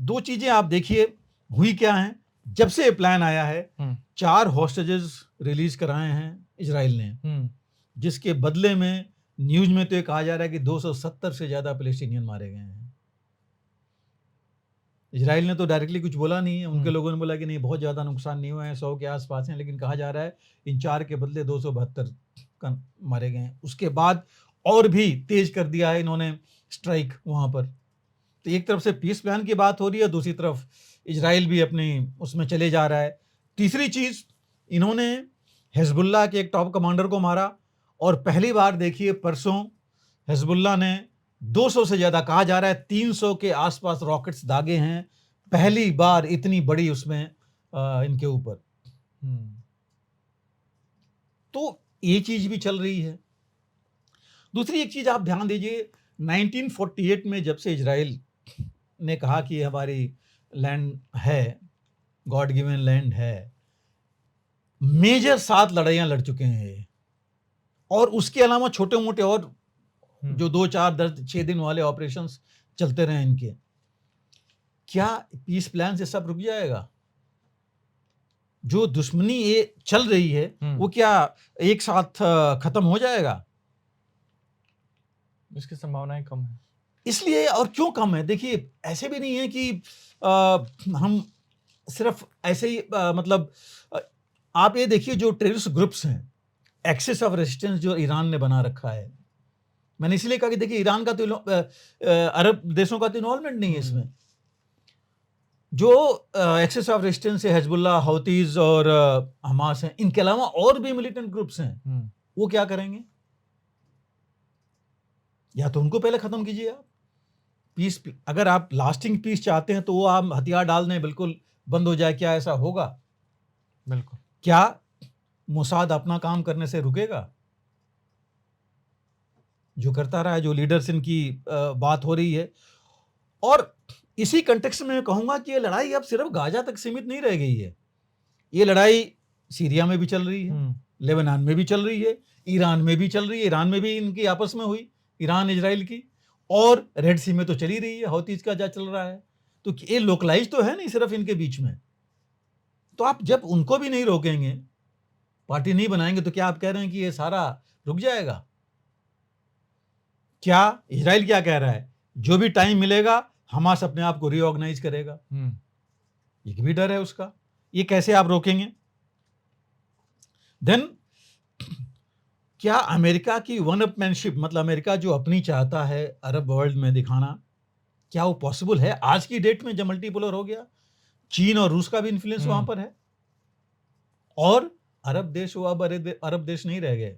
दो चीज़ें आप देखिए हुई क्या हैं। जब से ये प्लान आया है, 4 हॉस्टेजेस रिलीज कराए हैं इजराइल ने, जिसके बदले में न्यूज में तो ये कहा जा रहा है कि 270 से ज़्यादा पैलेस्टीनियन मारे गए हैं। इजराइल ने तो डायरेक्टली कुछ बोला नहीं है, उनके लोगों ने बोला कि नहीं बहुत ज़्यादा नुकसान नहीं हुआ है, 100 के आसपास हैं, लेकिन कहा जा रहा है इन 4 के बदले 272 का मारे गए हैं। उसके बाद और भी तेज कर दिया है इन्होंने स्ट्राइक वहाँ पर। तो एक तरफ से पीस प्लान की बात हो रही है, दूसरी तरफ इजराइल भी अपनी उसमें चले जा रहा है। तीसरी चीज़, इन्होंने हिजबुल्लाह के एक टॉप कमांडर को मारा, और पहली बार देखिए परसों हिजबुल्लाह ने 200 से ज़्यादा, कहा जा रहा है 300 के आसपास रॉकेट्स दागे हैं, पहली बार इतनी बड़ी उसमें इनके ऊपर। तो ये चीज़ भी चल रही है। दूसरी एक चीज़ आप ध्यान दीजिए, 1948 में जब से इजराइल ने कहा कि हमारी लैंड है, गॉड गिवन लैंड है, मेजर 7 लड़ाइयाँ लड़ चुके हैं, और उसके अलावा छोटे मोटे और जो 2, 4, 10, 6 दिन वाले ऑपरेशंस चलते रहे इनके। क्या पीस प्लान से सब रुक जाएगा? जो दुश्मनी ये चल रही है वो क्या एक साथ खत्म हो जाएगा? इसकी संभावनाएं कम है। इसलिए, और क्यों कम है? देखिए, ऐसे भी नहीं है कि हम सिर्फ ऐसे ही मतलब आप ये देखिए जो टेररिस्ट ग्रुप्स हैं, एक्सेस ऑफ रेजिस्टेंस जो ईरान ने बना रखा है, मैंने इसलिए कहा कि देखिए ईरान का तो अरब देशों का तो इन्वॉल्वमेंट नहीं है इसमें। जो एक्सेस ऑफ रेजिस्टेंस है, हिजबुल्लाह, हौतीज और हमास हैं, इनके अलावा और भी मिलिटेंट ग्रुप्स हैं, वो क्या करेंगे? या तो उनको पहले खत्म कीजिए आप। पीस, अगर आप लास्टिंग पीस चाहते हैं तो वो आप हथियार डाल दें, बिल्कुल बंद हो जाए। क्या ऐसा होगा? बिल्कुल। क्या मोसाद अपना काम करने से रुकेगा? जो करता रहा है, जो लीडर्स इनकी बात हो रही है। और इसी कंटेक्स्ट में मैं कहूंगा कि ये लड़ाई अब सिर्फ गाजा तक सीमित नहीं रह गई है। ये लड़ाई सीरिया में भी चल रही है, लेबनान में भी चल रही है, ईरान में भी चल रही है। ईरान में भी इनकी आपस में हुई, ईरान इजराइल की, और रेड सी में तो चली रही है, हौतीज का जा चल रहा है। तो ये लोकलाइज तो है नहीं सिर्फ इनके बीच में। तो आप जब उनको भी नहीं रोकेंगे, पार्टी नहीं बनाएंगे, तो क्या आप कह रहे हैं कि ये सारा रुक जाएगा? क्या इजराइल क्या कह रहा है? जो भी टाइम मिलेगा हमास अपने आप को रीऑर्गेनाइज करेगा। ये भी डर है उसका। ये कैसे आप रोकेंगे? देन क्या अमेरिका की वन अपमैनशिप, मतलब अमेरिका जो अपनी चाहता है अरब वर्ल्ड में दिखाना, क्या वो पॉसिबल है आज की डेट में जब मल्टीपोलर हो गया? चीन और रूस का भी इन्फ्लुएंस वहां पर है, और अरब देश वो अब अरब देश नहीं रह गए।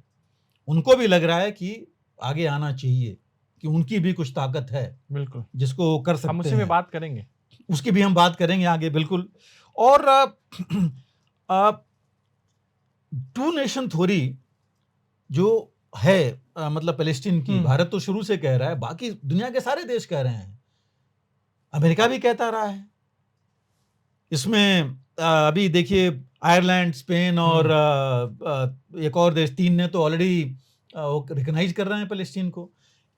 उनको भी लग रहा है कि आगे आना चाहिए, कि उनकी भी कुछ ताकत है, बिल्कुल, जिसको वो कर सकते हैं। हम उसी में बात करेंगे, उसकी भी हम बात करेंगे आगे, बिल्कुल। और टू नेशन थ्योरी जो है, मतलब पैलेस्टीन की, भारत तो शुरू से कह रहा है, बाकी दुनिया के सारे देश कह रहे हैं, अमेरिका भी कहता रहा है। इसमें अभी देखिए आयरलैंड, स्पेन और एक और देश, 3 ने तो ऑलरेडी रिकॉग्नाइज कर रहे हैं पैलेस्टीन को।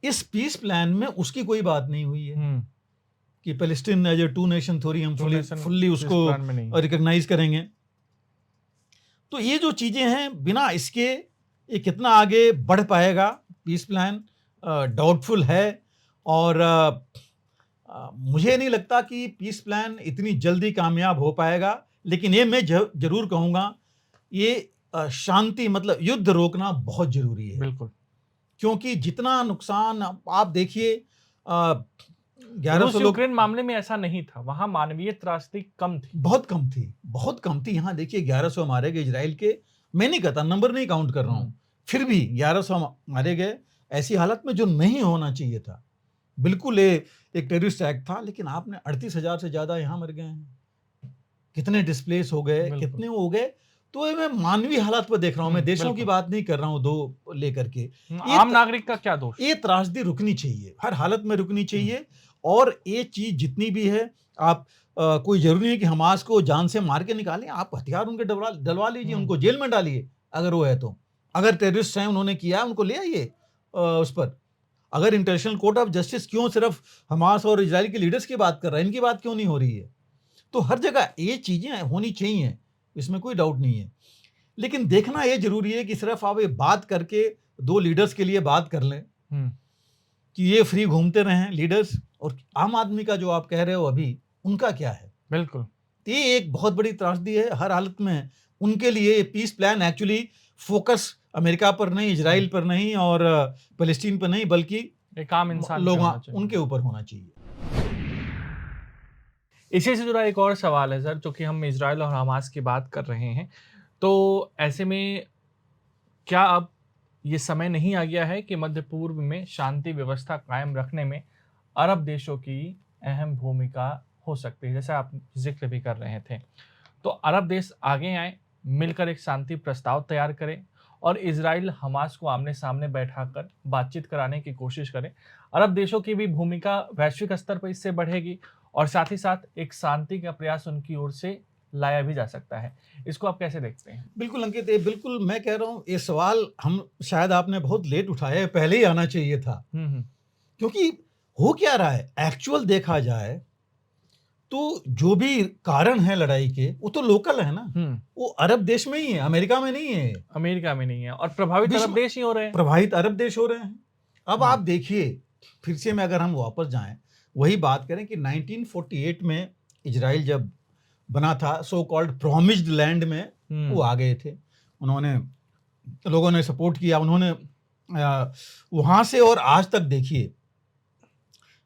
इस पीस प्लान में उसकी कोई बात नहीं हुई है कि Palestine as a two nation theory हम फुल्ली उसको रिकॉग्नाइज करेंगे। तो ये जो चीजें हैं, बिना इसके ये कितना आगे बढ़ पाएगा पीस प्लान, डाउटफुल है। और मुझे नहीं लगता कि पीस प्लान इतनी जल्दी कामयाब हो पाएगा। लेकिन ये मैं जरूर कहूंगा, ये शांति, मतलब युद्ध रोकना बहुत जरूरी है। बिल्कुल, क्योंकि जितना नुकसान आप देखिए, 1100 यूक्रेन मामले में ऐसा नहीं था, वहां मानवीय त्रासदी कम थी, बहुत कम थी, बहुत कम थी। यहाँ देखिए 1100 मारे गए इजराइल के, मैं नहीं कहता, नंबर नहीं काउंट कर रहा हूँ, फिर भी 1100 मारे गए ऐसी हालत में जो नहीं होना चाहिए था। बिल्कुल एक टेररिस्ट एक्ट था, लेकिन आपने 38,000 से ज्यादा यहाँ मर गए हैं, कितने डिस्प्लेस हो गए, कितने हो गए। तो मैं मानवीय हालात पर देख रहा हूँ, मैं देशों की बात नहीं कर रहा हूँ, दो लेकर के। आम नागरिक का क्या दोष? ये त्रासदी रुकनी चाहिए, हर हालत में रुकनी चाहिए। और ये चीज जितनी भी है, आप कोई जरूरी नहीं कि हमास को जान से मार के निकालें, आप हथियार उनके डलवा लीजिए, उनको जेल में डालिए अगर वो है तो। अगर टेररिस्ट हैं, उन्होंने किया, उनको ले आइए उस पर। अगर इंटरनेशनल कोर्ट ऑफ जस्टिस क्यों सिर्फ हमास और इजराइल के लीडर्स की बात कर रहा है, इनकी बात क्यों नहीं हो रही है? तो हर जगह ये चीजें होनी चाहिए, इसमें कोई डाउट नहीं है। लेकिन देखना ये जरूरी है कि सिर्फ आप ये बात करके 2 लीडर्स के लिए बात कर लें कि ये फ्री घूमते रहें लीडर्स, और आम आदमी का जो आप कह रहे हो अभी, उनका क्या है? बिल्कुल, ये एक बहुत बड़ी त्रासदी है हर हालत में उनके लिए। Peace plan actually focus America पर नहीं, इजराइल पर नहीं और पैलेस्टीन पर नहीं, बल्कि एक आम इंसान लोग उनके ऊपर होना चाहिए। इसी से जुड़ा एक और सवाल है सर, जो कि हम इजराइल और हमास की बात कर रहे हैं, तो ऐसे में क्या अब ये समय नहीं आ गया है कि मध्य पूर्व में शांति व्यवस्था कायम रखने में अरब देशों की अहम भूमिका हो सकती है? जैसे आप जिक्र भी कर रहे थे, तो अरब देश आगे आए, मिलकर एक शांति प्रस्ताव तैयार करें और इजराइल हमास को आमने सामने बैठाकर बातचीत कराने की कोशिश करें। अरब देशों की भी भूमिका वैश्विक स्तर पर इससे बढ़ेगी और साथ ही साथ एक शांति का प्रयास उनकी ओर से लाया भी जा सकता है। इसको आप कैसे देखते हैं? बिल्कुल अंकित, ये बिल्कुल मैं कह रहा हूँ, ये सवाल हम शायद आपने बहुत लेट उठाया है, पहले ही आना चाहिए था। क्योंकि हो क्या रहा है, एक्चुअल देखा जाए तो जो भी कारण है लड़ाई के वो तो लोकल है ना, वो अरब देश में ही है, अमेरिका में नहीं है। अमेरिका में नहीं है और प्रभावित अरब देश ही हो रहे हैं। प्रभावित अरब देश हो रहे हैं। अब आप देखिए, फिर से में अगर हम वापस जाएं, वही बात करें कि 1948 में इजराइल जब बना था, सो कॉल्ड प्रॉमिस्ड लैंड में वो आ गए थे, उन्होंने, लोगों ने सपोर्ट किया, उन्होंने वहां से और आज तक देखिए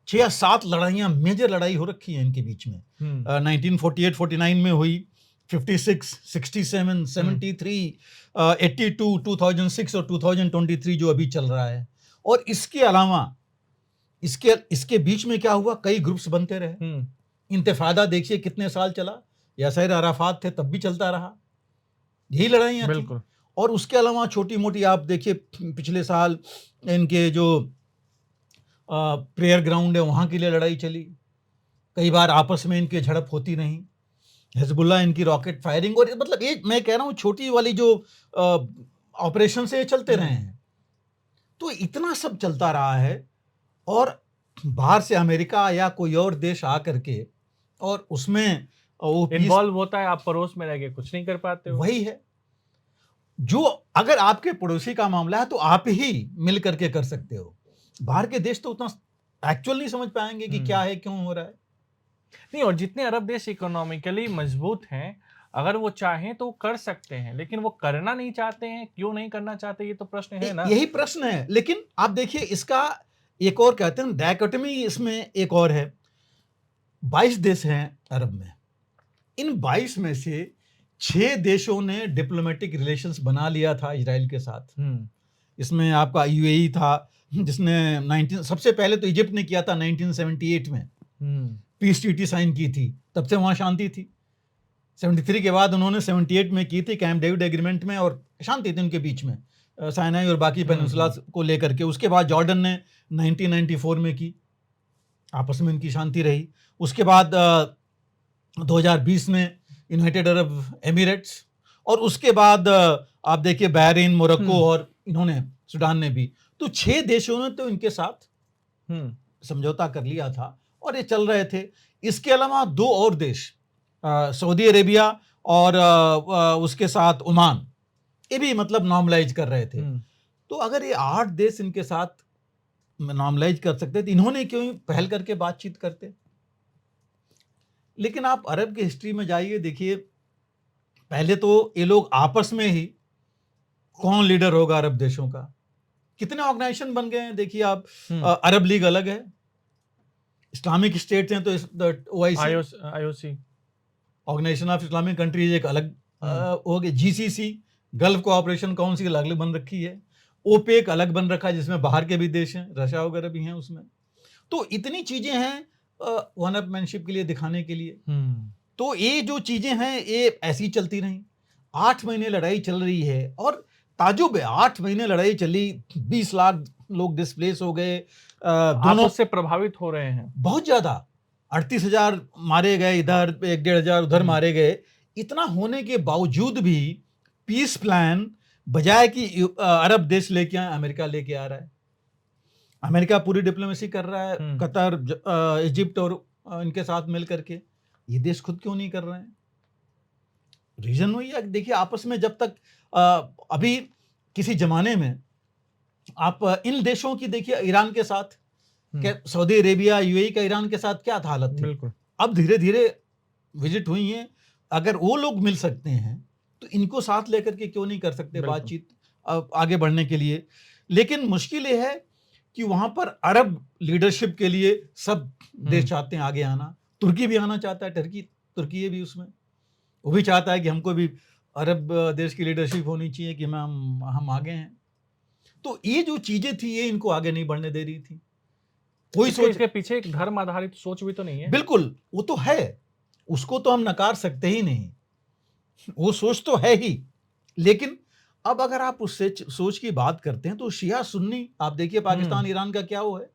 6 या 7 लड़ाइयां, मेजर लड़ाई हो रखी है इनके बीच में। 1948-49 में हुई, 56, 67, 73, 82, 2006 और 2023 जो अभी चल रहा है। और इसके अलावा इसके बीच में क्या हुआ, कई ग्रुप्स बनते रहे। इंतफादा देखिए कितने साल चला, यासिर अराफात थे तब भी चलता रहा, यही लड़ाइयां थी। और उसके अलावा छोटी मोटी आप देखिए, पिछले साल इनके जो प्रेयर ग्राउंड है वहाँ के लिए लड़ाई चली, कई बार आपस में इनकी झड़प होती रही, हिजबुल्लाह इनकी रॉकेट फायरिंग, और मतलब ये मैं कह रहा हूँ छोटी वाली जो ऑपरेशन से चलते रहे हैं। तो इतना सब चलता रहा है, और बाहर से अमेरिका या कोई और देश आ करके और उसमें वो इन्वॉल्व होता है, आप पड़ोस में रह के कुछ नहीं कर पाते हो। वही है जो, अगर आपके पड़ोसी का मामला है तो आप ही मिल करके कर सकते हो, बाहर के देश तो उतना एक्चुअल नहीं समझ पाएंगे कि क्या है, क्यों हो रहा है। नहीं, और जितने अरब देश इकोनॉमिकली मजबूत हैं, अगर वो चाहें तो कर सकते हैं, लेकिन वो करना नहीं चाहते हैं, क्यों नहीं करना चाहते, ये तो प्रश्न है ना। यही प्रश्न है। लेकिन आप देखिए, इसका एक और कहते हैं डायकोटमी, इसमें एक और है। 22 देश हैं अरब में, इन 22 में से 6 देशों ने डिप्लोमेटिक रिलेशंस बना लिया था इजराइल के साथ। इसमें आपका यूएई था, जिसने सबसे पहले तो इजिप्ट ने किया था 1978 में, पीस ट्रीटी साइन की थी, तब से वहां शांति थी। 73 के बाद उन्होंने 78 में की थी कैंप डेविड एग्रीमेंट में, और शांति थी उनके बीच में, साइनाई और बाकी पेनिनसुला को लेकर के। उसके बाद जॉर्डन ने 1994 में की, आपस में इनकी शांति रही। उसके बाद 2020 में यूनाइटेड अरब एमिरेट्स, और उसके बाद आप देखिए बहरीन, मोरक्को और इन्होंने, सूडान ने भी। तो 6 देशों ने तो इनके साथ समझौता कर लिया था और ये चल रहे थे। इसके अलावा 2 और देश, सऊदी अरेबिया और उसके साथ ओमान, ये भी मतलब नॉर्मलाइज कर रहे थे। तो अगर ये 8 देश इनके साथ नॉर्मलाइज कर सकते थे, इन्होंने क्यों पहल करके बातचीत करते। लेकिन आप अरब की हिस्ट्री में जाइए, देखिए पहले तो ये लोग आपस में ही, कौन लीडर होगा अरब देशों का, कितने ऑर्गेनाइजेशन बन गए हैं। देखिए आप, अरब लीग अलग है, इस्लामिक स्टेट्स हैं तो IOC, organisation of Islamic countries एक अलग हो गए, जीसीसी, गल्फ कोऑपरेशन काउंसिल अलग बन रखी है, ओपेक अलग बन रखा है जिसमें बाहर के भी देश हैं, रशिया वगैरह भी हैं उसमें। तो इतनी चीजें हैं वन अपमैनशिप के लिए, दिखाने के लिए। तो ये जो चीजें हैं ये ऐसी चलती रही। 8 महीने लड़ाई चल रही है, और ताजुब है, 8 महीने लड़ाई चली, 20 लाख लोग डिस्प्लेस हो गए, दोनों से प्रभावित हो रहे हैं बहुत ज्यादा, 38,000 मारे गए इधर, 1-1.5 उधर मारे गए। इतना होने के बावजूद भी पीस प्लान बजाय कि अरब देश लेके आए, अमेरिका लेके आ रहा है। अमेरिका पूरी डिप्लोमेसी कर रहा है, कतर, इजिप्ट और इनके साथ मिल करके। ये देश खुद क्यों नहीं कर रहे हैं? रीजन वही है, देखिए आपस में जब तक अभी किसी जमाने में आप इन देशों की देखिए, ईरान के साथ, सऊदी अरेबिया, यूएई का ईरान के साथ क्या हालत थी। अब धीरे धीरे विजिट हुई है, अगर वो लोग मिल सकते हैं तो इनको साथ लेकर के क्यों नहीं कर सकते बातचीत आगे बढ़ने के लिए। लेकिन मुश्किल ये है कि वहां पर अरब लीडरशिप के लिए सब देश चाहते हैं आगे आना। तुर्की भी आना चाहता है, तुर्की भी उसमें, वो भी चाहता है कि हमको भी अरब देश की लीडरशिप होनी चाहिए कि हम आगे हैं। तो ये जो चीजें थी ये इनको आगे नहीं बढ़ने दे रही थी। कोई सोच, इसके पीछे एक धर्म आधारित सोच भी तो नहीं है। बिल्कुल, वो तो है, उसको तो हम नकार सकते ही नहीं, वो सोच तो है ही। लेकिन अब अगर आप उससे सोच की बात करते हैं तो शिया सुन्नी, आप देखिए पाकिस्तान ईरान का क्या हुआ है,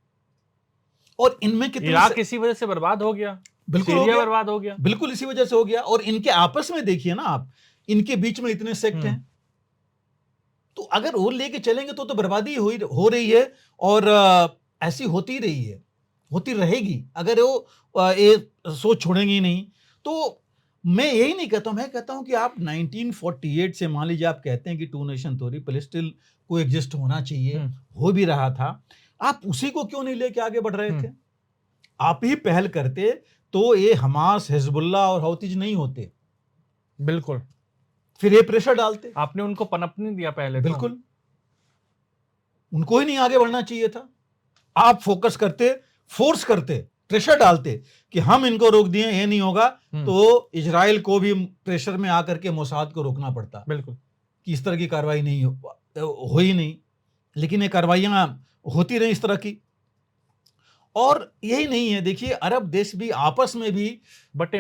और इनमें कितने, इराक इसी वजह से बर्बाद हो गया, बिल्कुल सीरिया बर्बाद हो गया, बिल्कुल इसी वजह से हो गया। और इनके आपस में देखिए ना आप, इनके बीच में इतने सेक्ट हैं, तो अगर वो लेके चलेंगे तो बर्बादी हो रही है, और ऐसी होती रही है, होती रहेगी। अगर वो ये सोच छोड़ेंगे ही नहीं। तो मैं यही नहीं कहता हूँ, मैं कहता हूँ कि आप 1948 से मान लीजिए आप कहते हैं कि टू नेशन थ्योरी, पैलेस्टाइन को एग्जिस्ट होना चाहिए, हो भी रहा था, आप उसी को क्यों नहीं लेके आगे बढ़ रहे थे? आप ही पहल करते तो ये हमास, हिजबुल्लाह और हौतीज नहीं होते। बिल्कुल। फिर ये प्रेशर डालते। आपने उनको पनपने दिया पहले। बिल्कुल, उनको ही नहीं आगे बढ़ना चाहिए था। आप फोकस करते, फोर्स करते, प्रेशर डालते कि हम इनको रोक दिए, ये नहीं होगा, तो इजराइल को भी प्रेशर में आकर के मोसाद को रोकना पड़ता। बिल्कुल, कि इस तरह की कार्रवाई नहीं हो ही नहीं। लेकिन ये कार्रवाइयां होती रही इस तरह की। और यही नहीं है, देखिए अरब देश भी आपस में भी बटे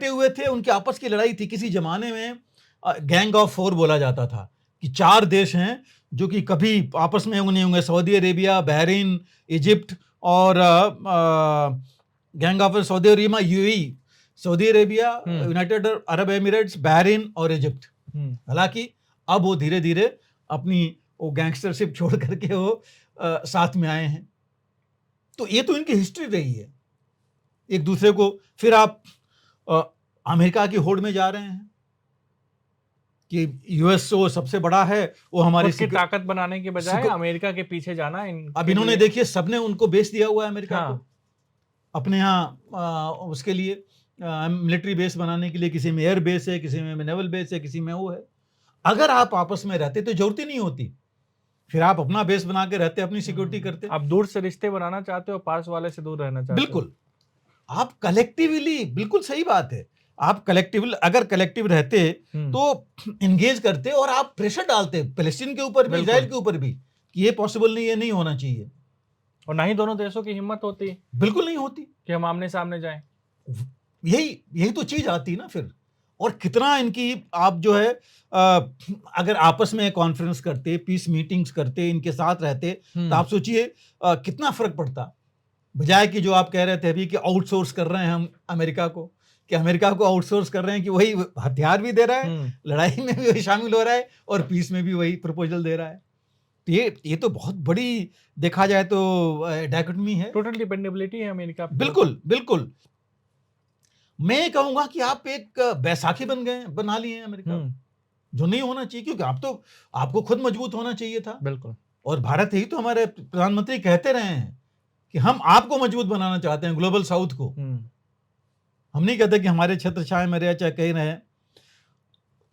हुए थे। उनकी आपस की लड़ाई थी। किसी जमाने में गैंग ऑफ 4 बोला जाता था कि 4 देश हैं जो कि कभी आपस में नहीं होंगे, सऊदी अरेबिया, बहरीन, इजिप्ट और gang of Saudi Arabia, UAE, Saudi Arabia, United Arab Emirates, Bahrain और इजिप्ट। हालांकि अब वो धीरे धीरे अपनी वो गैंगस्टरशिप छोड़ करके वो साथ में आए हैं। तो ये तो इनकी हिस्ट्री रही है एक दूसरे को। फिर आप अमेरिका की होड़ में जा रहे हैं कि यूएस वो सबसे बड़ा है, वो हमारी ताकत बनाने के बजाय अमेरिका के पीछे जाना। अब इन्होंने देखिए सबने उनको बेच दिया हुआ है अमेरिका को अपने यहाँ उसके लिए मिलिट्री बेस बनाने के लिए। किसी में एयर बेस है, किसी में नेवल बेस है, किसी में वो है। अगर आप आपस में रहते तो जरूरत ही नहीं होती, फिर आप अपना बेस बना के रहते, अपनी सिक्योरिटी करते। आप दूर से रिश्ते बनाना चाहते हो, पास वाले से दूर रहना चाहते हो। बिल्कुल, आप कलेक्टिवली, बिल्कुल सही बात है, आप कलेक्टिव, अगर कलेक्टिव रहते तो एंगेज करते और आप प्रेशर डालते पैलेस्टीन के ऊपर भी, इजराइल के ऊपर भी कि ये पॉसिबल नहीं, ये नहीं होना चाहिए। और ना ही दोनों देशों की हिम्मत होती, बिल्कुल नहीं होती कि हम आमने सामने जाएं। यही तो चीज आती ना फिर। और कितना इनकी आप जो है अगर आपस में कॉन्फ्रेंस करते, पीस मीटिंग्स करते, इनके साथ रहते, तो आप सोचिए कितना फर्क पड़ता। बजाय कि जो आप कह रहे थे अभी कि आउटसोर्स कर रहे हैं हम अमेरिका को, कि अमेरिका को आउटसोर्स कर रहे हैं कि वही हथियार भी दे रहा है, लड़ाई में भी वही शामिल हो रहा है और पीस में भी वही प्रपोजल दे रहा है। तो ये तो बहुत बड़ी, देखा जाए तो डायकोटमी है, टोटल डिपेंडेबिलिटी है अमेरिका। बिल्कुल बिल्कुल। मैं कहूंगा कि आप एक बैसाखी बना लिए हैं अमेरिका, जो नहीं होना चाहिए, क्योंकि आपको खुद मजबूत होना चाहिए था। बिल्कुल। और भारत ही तो, हमारे प्रधानमंत्री कहते रहे हैं कि हम आपको मजबूत बनाना चाहते हैं, ग्लोबल साउथ को। हम नहीं कहते कि हमारे क्षेत्र छाए में रहे, चाहे कहीं रहे।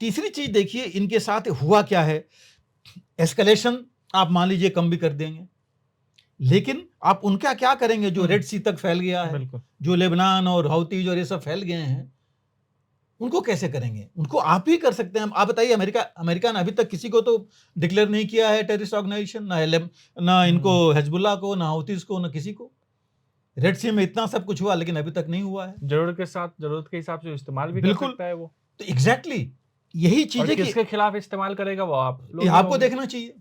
तीसरी चीज देखिए इनके साथ हुआ क्या है, एस्केलेशन आप मान लीजिए कम भी कर देंगे, लेकिन आप उनका क्या करेंगे जो रेड सी तक फैल गया है, जो लेबनान और हौतीज और ये सब फैल गए हैं, उनको कैसे करेंगे? उनको आप ही कर सकते हैं। आप बताइए, अमेरिका ने अभी तक किसी को तो डिक्लेयर नहीं किया है टेररिस्ट ऑर्गेनाइजेशन, ना इनको हिजबुल्लाह को, ना हौतीज को, ना किसी को। रेड सी में इतना सब कुछ हुआ लेकिन अभी तक नहीं हुआ है। जरूरत के हिसाब से इस्तेमाल भी कर सकता है वो। तो एग्जैक्टली यही चीज है कि किसके खिलाफ इस्तेमाल करेगा वो आपको देखना चाहिए।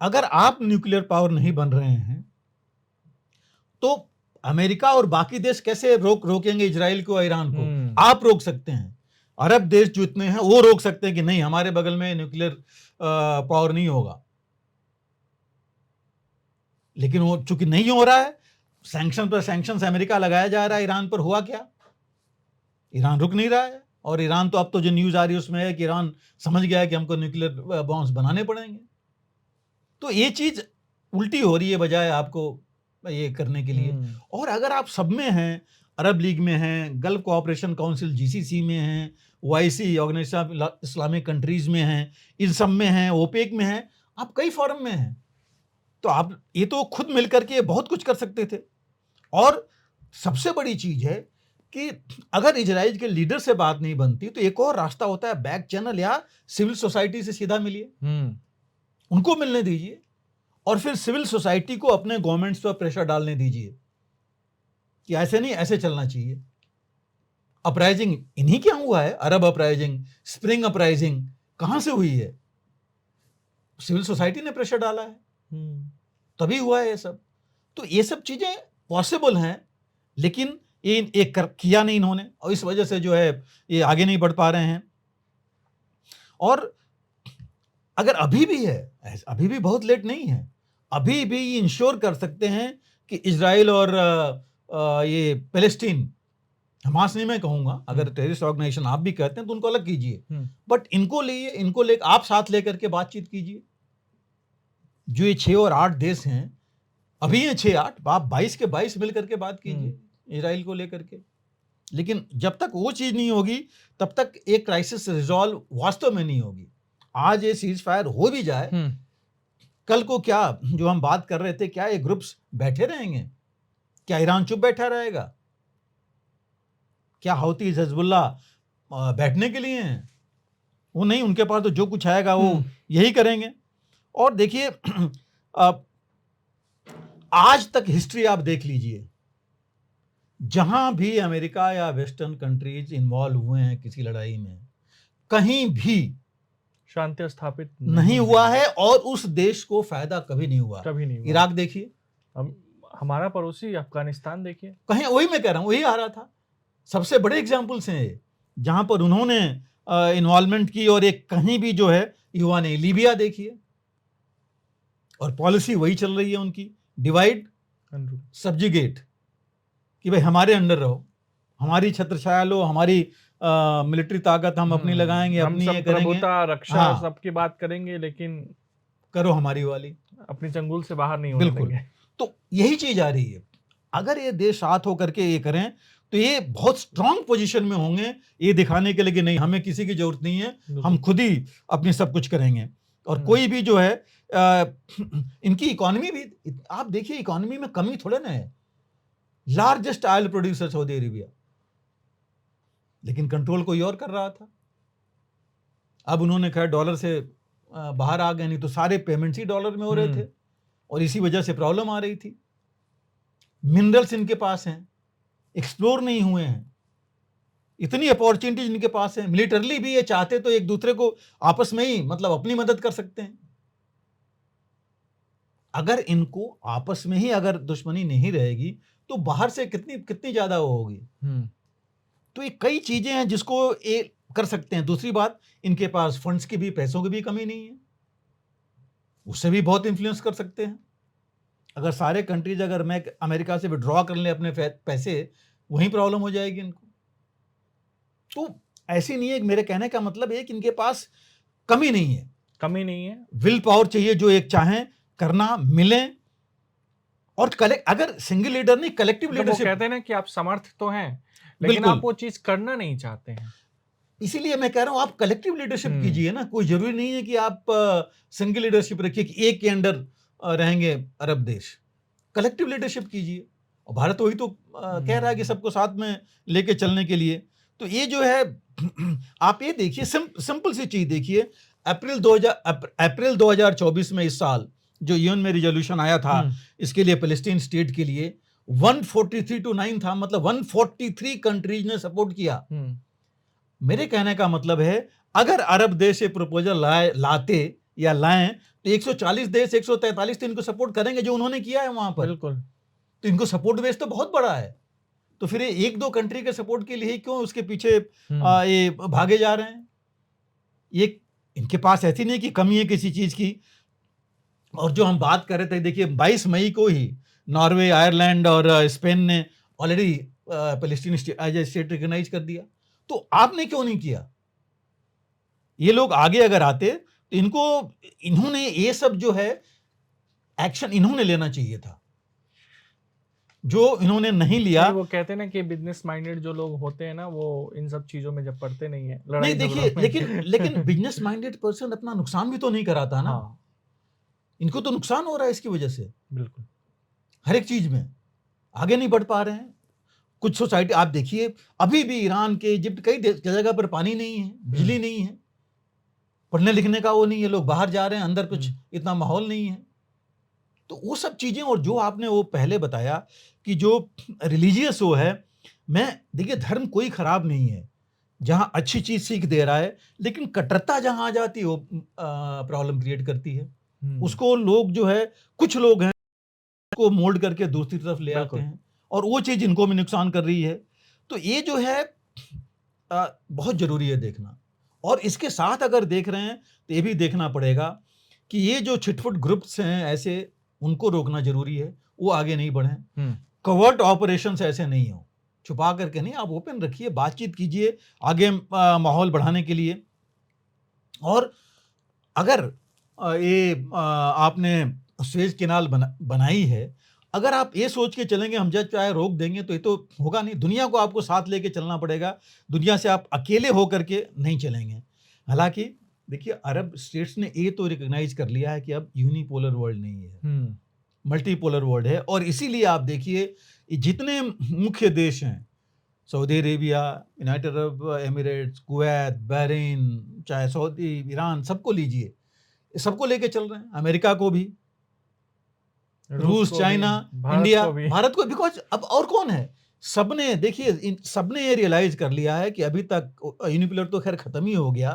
अगर आप न्यूक्लियर पावर नहीं बन रहे हैं तो अमेरिका और बाकी देश कैसे रोकेंगे इजराइल को, ईरान को? आप रोक सकते हैं। अरब देश जो इतने हैं वो रोक सकते हैं कि नहीं, हमारे बगल में न्यूक्लियर पावर नहीं होगा। लेकिन वो चूंकि नहीं हो रहा है, सैंक्शन पर सैंक्शन अमेरिका लगाया जा रहा है ईरान पर। हुआ क्या? ईरान रुक नहीं रहा है। और ईरान तो अब तो जो न्यूज आ रही है उसमें है कि ईरान समझ गया है कि हमको न्यूक्लियर बॉम्ब्स बनाने पड़ेंगे। तो ये चीज उल्टी हो रही है बजाय आपको ये करने के लिए। और अगर आप सब में हैं, अरब लीग में हैं, गल्फ कोऑपरेशन काउंसिल जीसीसी में हैं, ओआईसी ऑर्गेनाइजेशन इस्लामिक कंट्रीज में हैं, इन सब में हैं, ओपेक में हैं, आप कई फोरम में हैं, तो आप ये तो खुद मिलकर के बहुत कुछ कर सकते थे। और सबसे बड़ी चीज है कि अगर इजराइल के लीडर से बात नहीं बनती तो एक और रास्ता होता है, बैक चैनल या सिविल सोसाइटी से सीधा मिलिए, उनको मिलने दीजिए और फिर सिविल सोसाइटी को अपने गवर्नमेंट्स पर प्रेशर डालने दीजिए कि ऐसे नहीं, ऐसे चलना चाहिए। अपराइजिंग इन्हीं क्या हुआ है, अरब अपराइजिंग, स्प्रिंग अपराइजिंग कहां से हुई है? सिविल सोसाइटी ने प्रेशर डाला है, तभी हुआ है ये सब। तो ये सब चीजें पॉसिबल हैं, लेकिन ये किया नहीं इन्होंने, और इस वजह से जो है ये आगे नहीं बढ़ पा रहे हैं। और अगर अभी भी है, अभी भी बहुत लेट नहीं है, अभी भी इंश्योर कर सकते हैं कि इजराइल और ये पैलेस्टीन हमास नहीं मैं कहूंगा, अगर टेररिस्ट ऑर्गेनाइजेशन आप भी कहते हैं तो उनको अलग कीजिए, बट इनको ले आप साथ लेकर के बातचीत कीजिए। जो ये 6 और 8 देश हैं, अभी ये 6-8, आप 22 के 22 मिल करके बात कीजिए इजराइल को लेकर के। लेकिन जब तक वो चीज नहीं होगी तब तक एक क्राइसिस रिजॉल्व वास्तव में नहीं होगी। आज ये सीज फायर हो भी जाए, कल को क्या जो हम बात कर रहे थे, क्या ये ग्रुप्स बैठे रहेंगे? क्या ईरान चुप बैठा रहेगा? क्या हौती हिजबुल्ला बैठने के लिए हैं? वो नहीं, उनके पास तो जो कुछ आएगा वो यही करेंगे। और देखिए आज तक हिस्ट्री आप देख लीजिए, जहां भी अमेरिका या वेस्टर्न कंट्रीज इन्वॉल्व हुए हैं किसी लड़ाई में, कहीं भी शांति स्थापित नहीं हुआ है और उस देश को फायदा कभी नहीं हुआ। इराक देखिए, हमारा पड़ोसी अफगानिस्तान देखिए, कहीं, वही मैं कह रहा हूं, वही आ रहा था। सबसे बड़े एग्जाम्पल्स हैं ये, जहां पर उन्होंने इन्वॉल्वमेंट की और एक कहीं भी जो है युवा ने। लीबिया देखिए, और पॉलिसी वही चल रही है उनकी, डिवाइड सब्जुगेट, कि भाई हमारे अंडर रहो, हमारी छत्रछाया लो, हमारी मिलिट्री ताकत हम अपनी लगाएंगे, अपनी ये करेंगे, रक्षा सबकी बात करेंगे, लेकिन करो हमारी वाली, अपनी चंगुल से बाहर नहीं होने देंगे। तो यही चीज आ रही है। अगर ये देश साथ होकर के ये करें तो ये बहुत स्ट्रांग पोजीशन में होंगे, ये दिखाने के लिए कि नहीं हमें किसी की जरूरत नहीं है, हम खुद ही अपनी सब कुछ करेंगे। और कोई भी जो है इनकी इकोनॉमी भी आप देखिए, इकोनॉमी में कमी थोड़े ना है। Largest oil producer Saudi Arabia, लेकिन कंट्रोल कोई और कर रहा था। अब उन्होंने खैर डॉलर से बाहर आ गए, नहीं तो सारे पेमेंट्स ही डॉलर में हो रहे थे और इसी वजह से प्रॉब्लम आ रही थी। मिनरल्स इनके पास हैं, एक्सप्लोर नहीं हुए हैं, इतनी अपॉर्चुनिटीज इनके पास है। मिलिटरली भी ये चाहते तो एक दूसरे को आपस में ही मतलब अपनी मदद कर सकते हैं। अगर इनको आपस में ही अगर दुश्मनी नहीं रहेगी तो बाहर से कितनी ज्यादा होगी। तो ये कई चीजें हैं जिसको ये कर सकते हैं। दूसरी बात, इनके पास फंड्स की भी, पैसों की भी कमी नहीं है, उससे भी बहुत इन्फ्लुएंस कर सकते हैं। अगर सारे कंट्रीज अगर मैं अमेरिका से विड्रॉ कर ले अपने पैसे, वहीं प्रॉब्लम हो जाएगी इनको। तो ऐसी नहीं है, मेरे कहने का मतलब है कि इनके पास कमी नहीं है, विल पावर चाहिए, जो एक चाहें करना मिले। और अगर सिंगल लीडर नहीं, कलेक्टिव लीडरशिप। कहते हैं ना कि आप समर्थ तो हैं, लेकिन आप वो चीज करना नहीं चाहते हैं। इसीलिए मैं कह रहा हूं आप कलेक्टिव लीडरशिप कीजिए ना। कोई जरूरी नहीं है कि आप सिंगल लीडरशिप रखिए कि एक के अंडर रहेंगे अरब देश। कलेक्टिव लीडरशिप कीजिए, और भारत वही तो कह रहा है कि सबको साथ में लेके चलने के लिए। तो ये जो है आप ये देखिए, सिंपल सी चीज देखिए, अप्रैल 2024 में इस साल जो यूएन में रिजोल्यूशन आया था इसके लिए, पैलेस्टीन स्टेट के लिए 143-9 था, मतलब 143 कंट्रीज ने सपोर्ट किया। मेरे कहने का मतलब है, अगर अरब देश ये प्रपोजल लाते या लाएं तो 140 देश, 143 तो इनको सपोर्ट करेंगे जो उन्होंने किया है वहां पर। बिल्कुल। तो इनको सपोर्ट बेस तो बहुत बड़ा है। तो फिर ये 1-2 कंट्री के सपोर्ट के लिए क्यों उसके पीछे ये भागे जा रहे हैं? ये इनके पास ऐसी नहीं कि कमी है किसी चीज की। और जो हम बात कर रहे थे, देखिए 22 मई को ही नॉर्वे, आयरलैंड और स्पेन ने already Palestine as a state recognise कर दिया। तो आपने क्यों नहीं किया? ये लोग आगे अगर आते तो इन्होंने ये सब जो है एक्शन इन्होंने लेना चाहिए था, जो इन्होंने नहीं लिया। वो कहते हैं ना कि बिजनेस माइंडेड जो लोग होते हैं ना, वो इन सब चीजों में जब पड़ते नहीं है। नहीं देखिए, लेकिन बिजनेस माइंडेड पर्सन अपना नुकसान भी तो नहीं कराता ना। इनको तो नुकसान हो रहा है इसकी वजह से। बिल्कुल, हर एक चीज में आगे नहीं बढ़ पा रहे हैं। कुछ सोसाइटी आप देखिए, अभी भी ईरान के, इजिप्ट, कई जगह पर पानी नहीं है, बिजली नहीं है, पढ़ने लिखने का वो नहीं है, लोग बाहर जा रहे हैं, अंदर कुछ इतना माहौल नहीं है। तो वो सब चीजें, और जो आपने वो पहले बताया कि जो रिलीजियस वो है, मैं देखिए धर्म कोई खराब नहीं है, जहां अच्छी चीज सीख दे रहा है, लेकिन कट्टरता जहां आ जाती है वो प्रॉब्लम क्रिएट करती है। उसको लोग जो है, कुछ लोग हैं को मोल्ड करके दूसरी तरफ ले आते हैं, और वो चीज इनको भी नुकसान कर रही है। तो ये जो है बहुत जरूरी है देखना। और इसके साथ अगर देख रहे हैं तो ये भी देखना पड़ेगा कि ये जो छिटफुट ग्रुप्स हैं ऐसे, उनको रोकना जरूरी है, वो आगे नहीं बढ़े। कवर्ट ऑपरेशंस ऐसे नहीं हो, छुपा करके नहीं, आप ओपन रखिए, बातचीत कीजिए आगे माहौल बढ़ाने के लिए। और अगर ये आपने स्वेज कैनाल बनाई है, अगर आप ये सोच के चलेंगे हम जज चाहे रोक देंगे तो ये तो होगा नहीं, दुनिया को आपको साथ लेके चलना पड़ेगा, दुनिया से आप अकेले होकर के नहीं चलेंगे। हालांकि देखिए अरब स्टेट्स ने ये तो रिकॉग्नाइज कर लिया है कि अब यूनिपोलर वर्ल्ड नहीं है, मल्टीपोलर वर्ल्ड है। और इसीलिए आप देखिए जितने मुख्य देश हैं, Saudi Arabia, United Arab Emirates, Kuwait, Bahrain, चाहे सऊदी, ईरान, सबको लीजिए, सबको लेके चल रहे हैं, अमेरिका को भी, रूस, चाइना, इंडिया, भारत को, बिकॉज अब और कौन है, सबने देखिए सबने ये रियलाइज कर लिया है कि अभी तक यूनिपोलर तो खैर खत्म ही हो गया,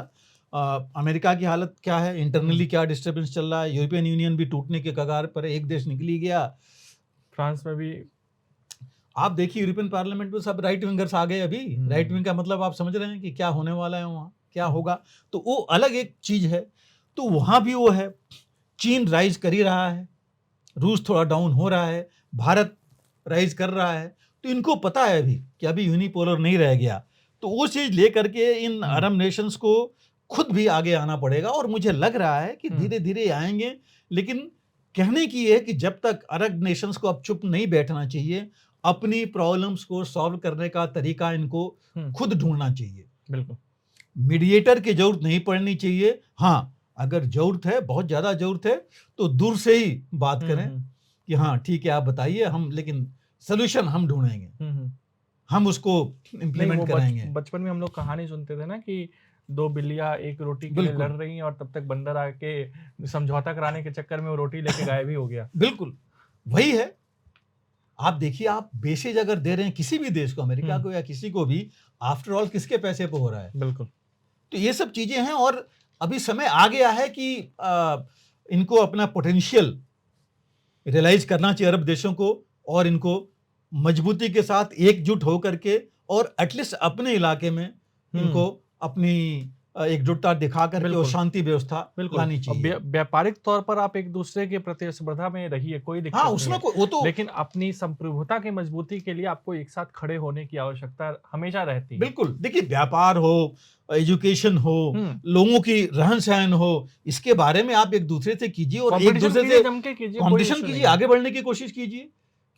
अमेरिका की हालत क्या है, इंटरनली क्या डिस्टर्बेंस चल रहा है, यूरोपियन यूनियन भी टूटने के कगार पर, एक देश निकल ही गया, फ्रांस में भी आप देखिए यूरोपियन पार्लियामेंट में सब राइट विंगर्स आ गए अभी। राइट विंग का मतलब आप समझ रहे हैं कि क्या होने वाला है वहाँ, क्या होगा, तो वो अलग एक चीज है। तो वहाँ भी वो है, चीन राइज कर ही रहा है, रूस थोड़ा डाउन हो रहा है, भारत राइज कर रहा है, तो इनको पता है अभी कि अभी यूनिपोलर नहीं रह गया, तो वो चीज लेकर के इन अरब नेशंस को खुद भी आगे आना पड़ेगा। और मुझे लग रहा है कि धीरे धीरे आएंगे, लेकिन कहने की है कि जब तक अरब नेशंस को अब चुप नहीं बैठना चाहिए, अपनी प्रॉब्लम्स को सॉल्व करने का तरीका इनको खुद ढूंढना चाहिए। बिल्कुल, मीडिएटर की जरूरत नहीं पड़नी चाहिए। हाँ, अगर जरूरत है, बहुत ज्यादा जरूरत है, तो दूर से ही बात करें कि हाँ ठीक है आप बताइए, हम लेकिन सोल्यूशन हम ढूंढेंगे, हम उसको इम्प्लीमेंट कराएंगे। बचपन में हम लोग कहानी सुनते थे ना कि दो बिल्लियां एक रोटी के लिए लड़ रही हैं और तब तक बंदर आके समझौता कराने के चक्कर में वो रोटी लेके गायब ही हो गया। बिल्कुल वही है। आप देखिए, आप बेसेज अगर दे रहे हैं किसी भी देश को, अमेरिका को या किसी को भी, आफ्टर ऑल किसके पैसे पे हो रहा है? बिल्कुल। तो ये सब चीजें हैं और अभी समय आ गया है कि इनको अपना पोटेंशियल रियलाइज करना चाहिए अरब देशों को, और इनको मजबूती के साथ एकजुट होकर के और एटलीस्ट अपने इलाके में इनको अपनी एकजुटता दिखा करके और शांति व्यवस्था लानी चाहिए। व्यापारिक तौर पर आप एक दूसरे के प्रतिस्पर्धा में रहिए, कोई दिक्कत नहीं, उसमें वो तो, लेकिन अपनी संप्रभुता की मजबूती के लिए आपको एक साथ खड़े होने की आवश्यकता हमेशा रहती है। बिल्कुल, देखिए व्यापार हो, एजुकेशन हो, लोगों की रहन सहन हो, इसके बारे में आप एक दूसरे से कीजिए और एक दूसरे से कॉम्पिटिशन कीजिए, आगे बढ़ने की कोशिश कीजिए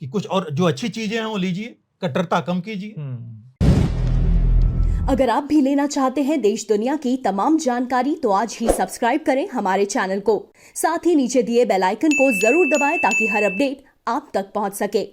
कि कुछ और जो अच्छी चीजें हैं वो लीजिए, कट्टरता कम कीजिए। अगर आप भी लेना चाहते हैं देश दुनिया की तमाम जानकारी, तो आज ही सब्सक्राइब करें हमारे चैनल को, साथ ही नीचे दिए बेल आइकन को जरूर दबाएं ताकि हर अपडेट आप तक पहुंच सके।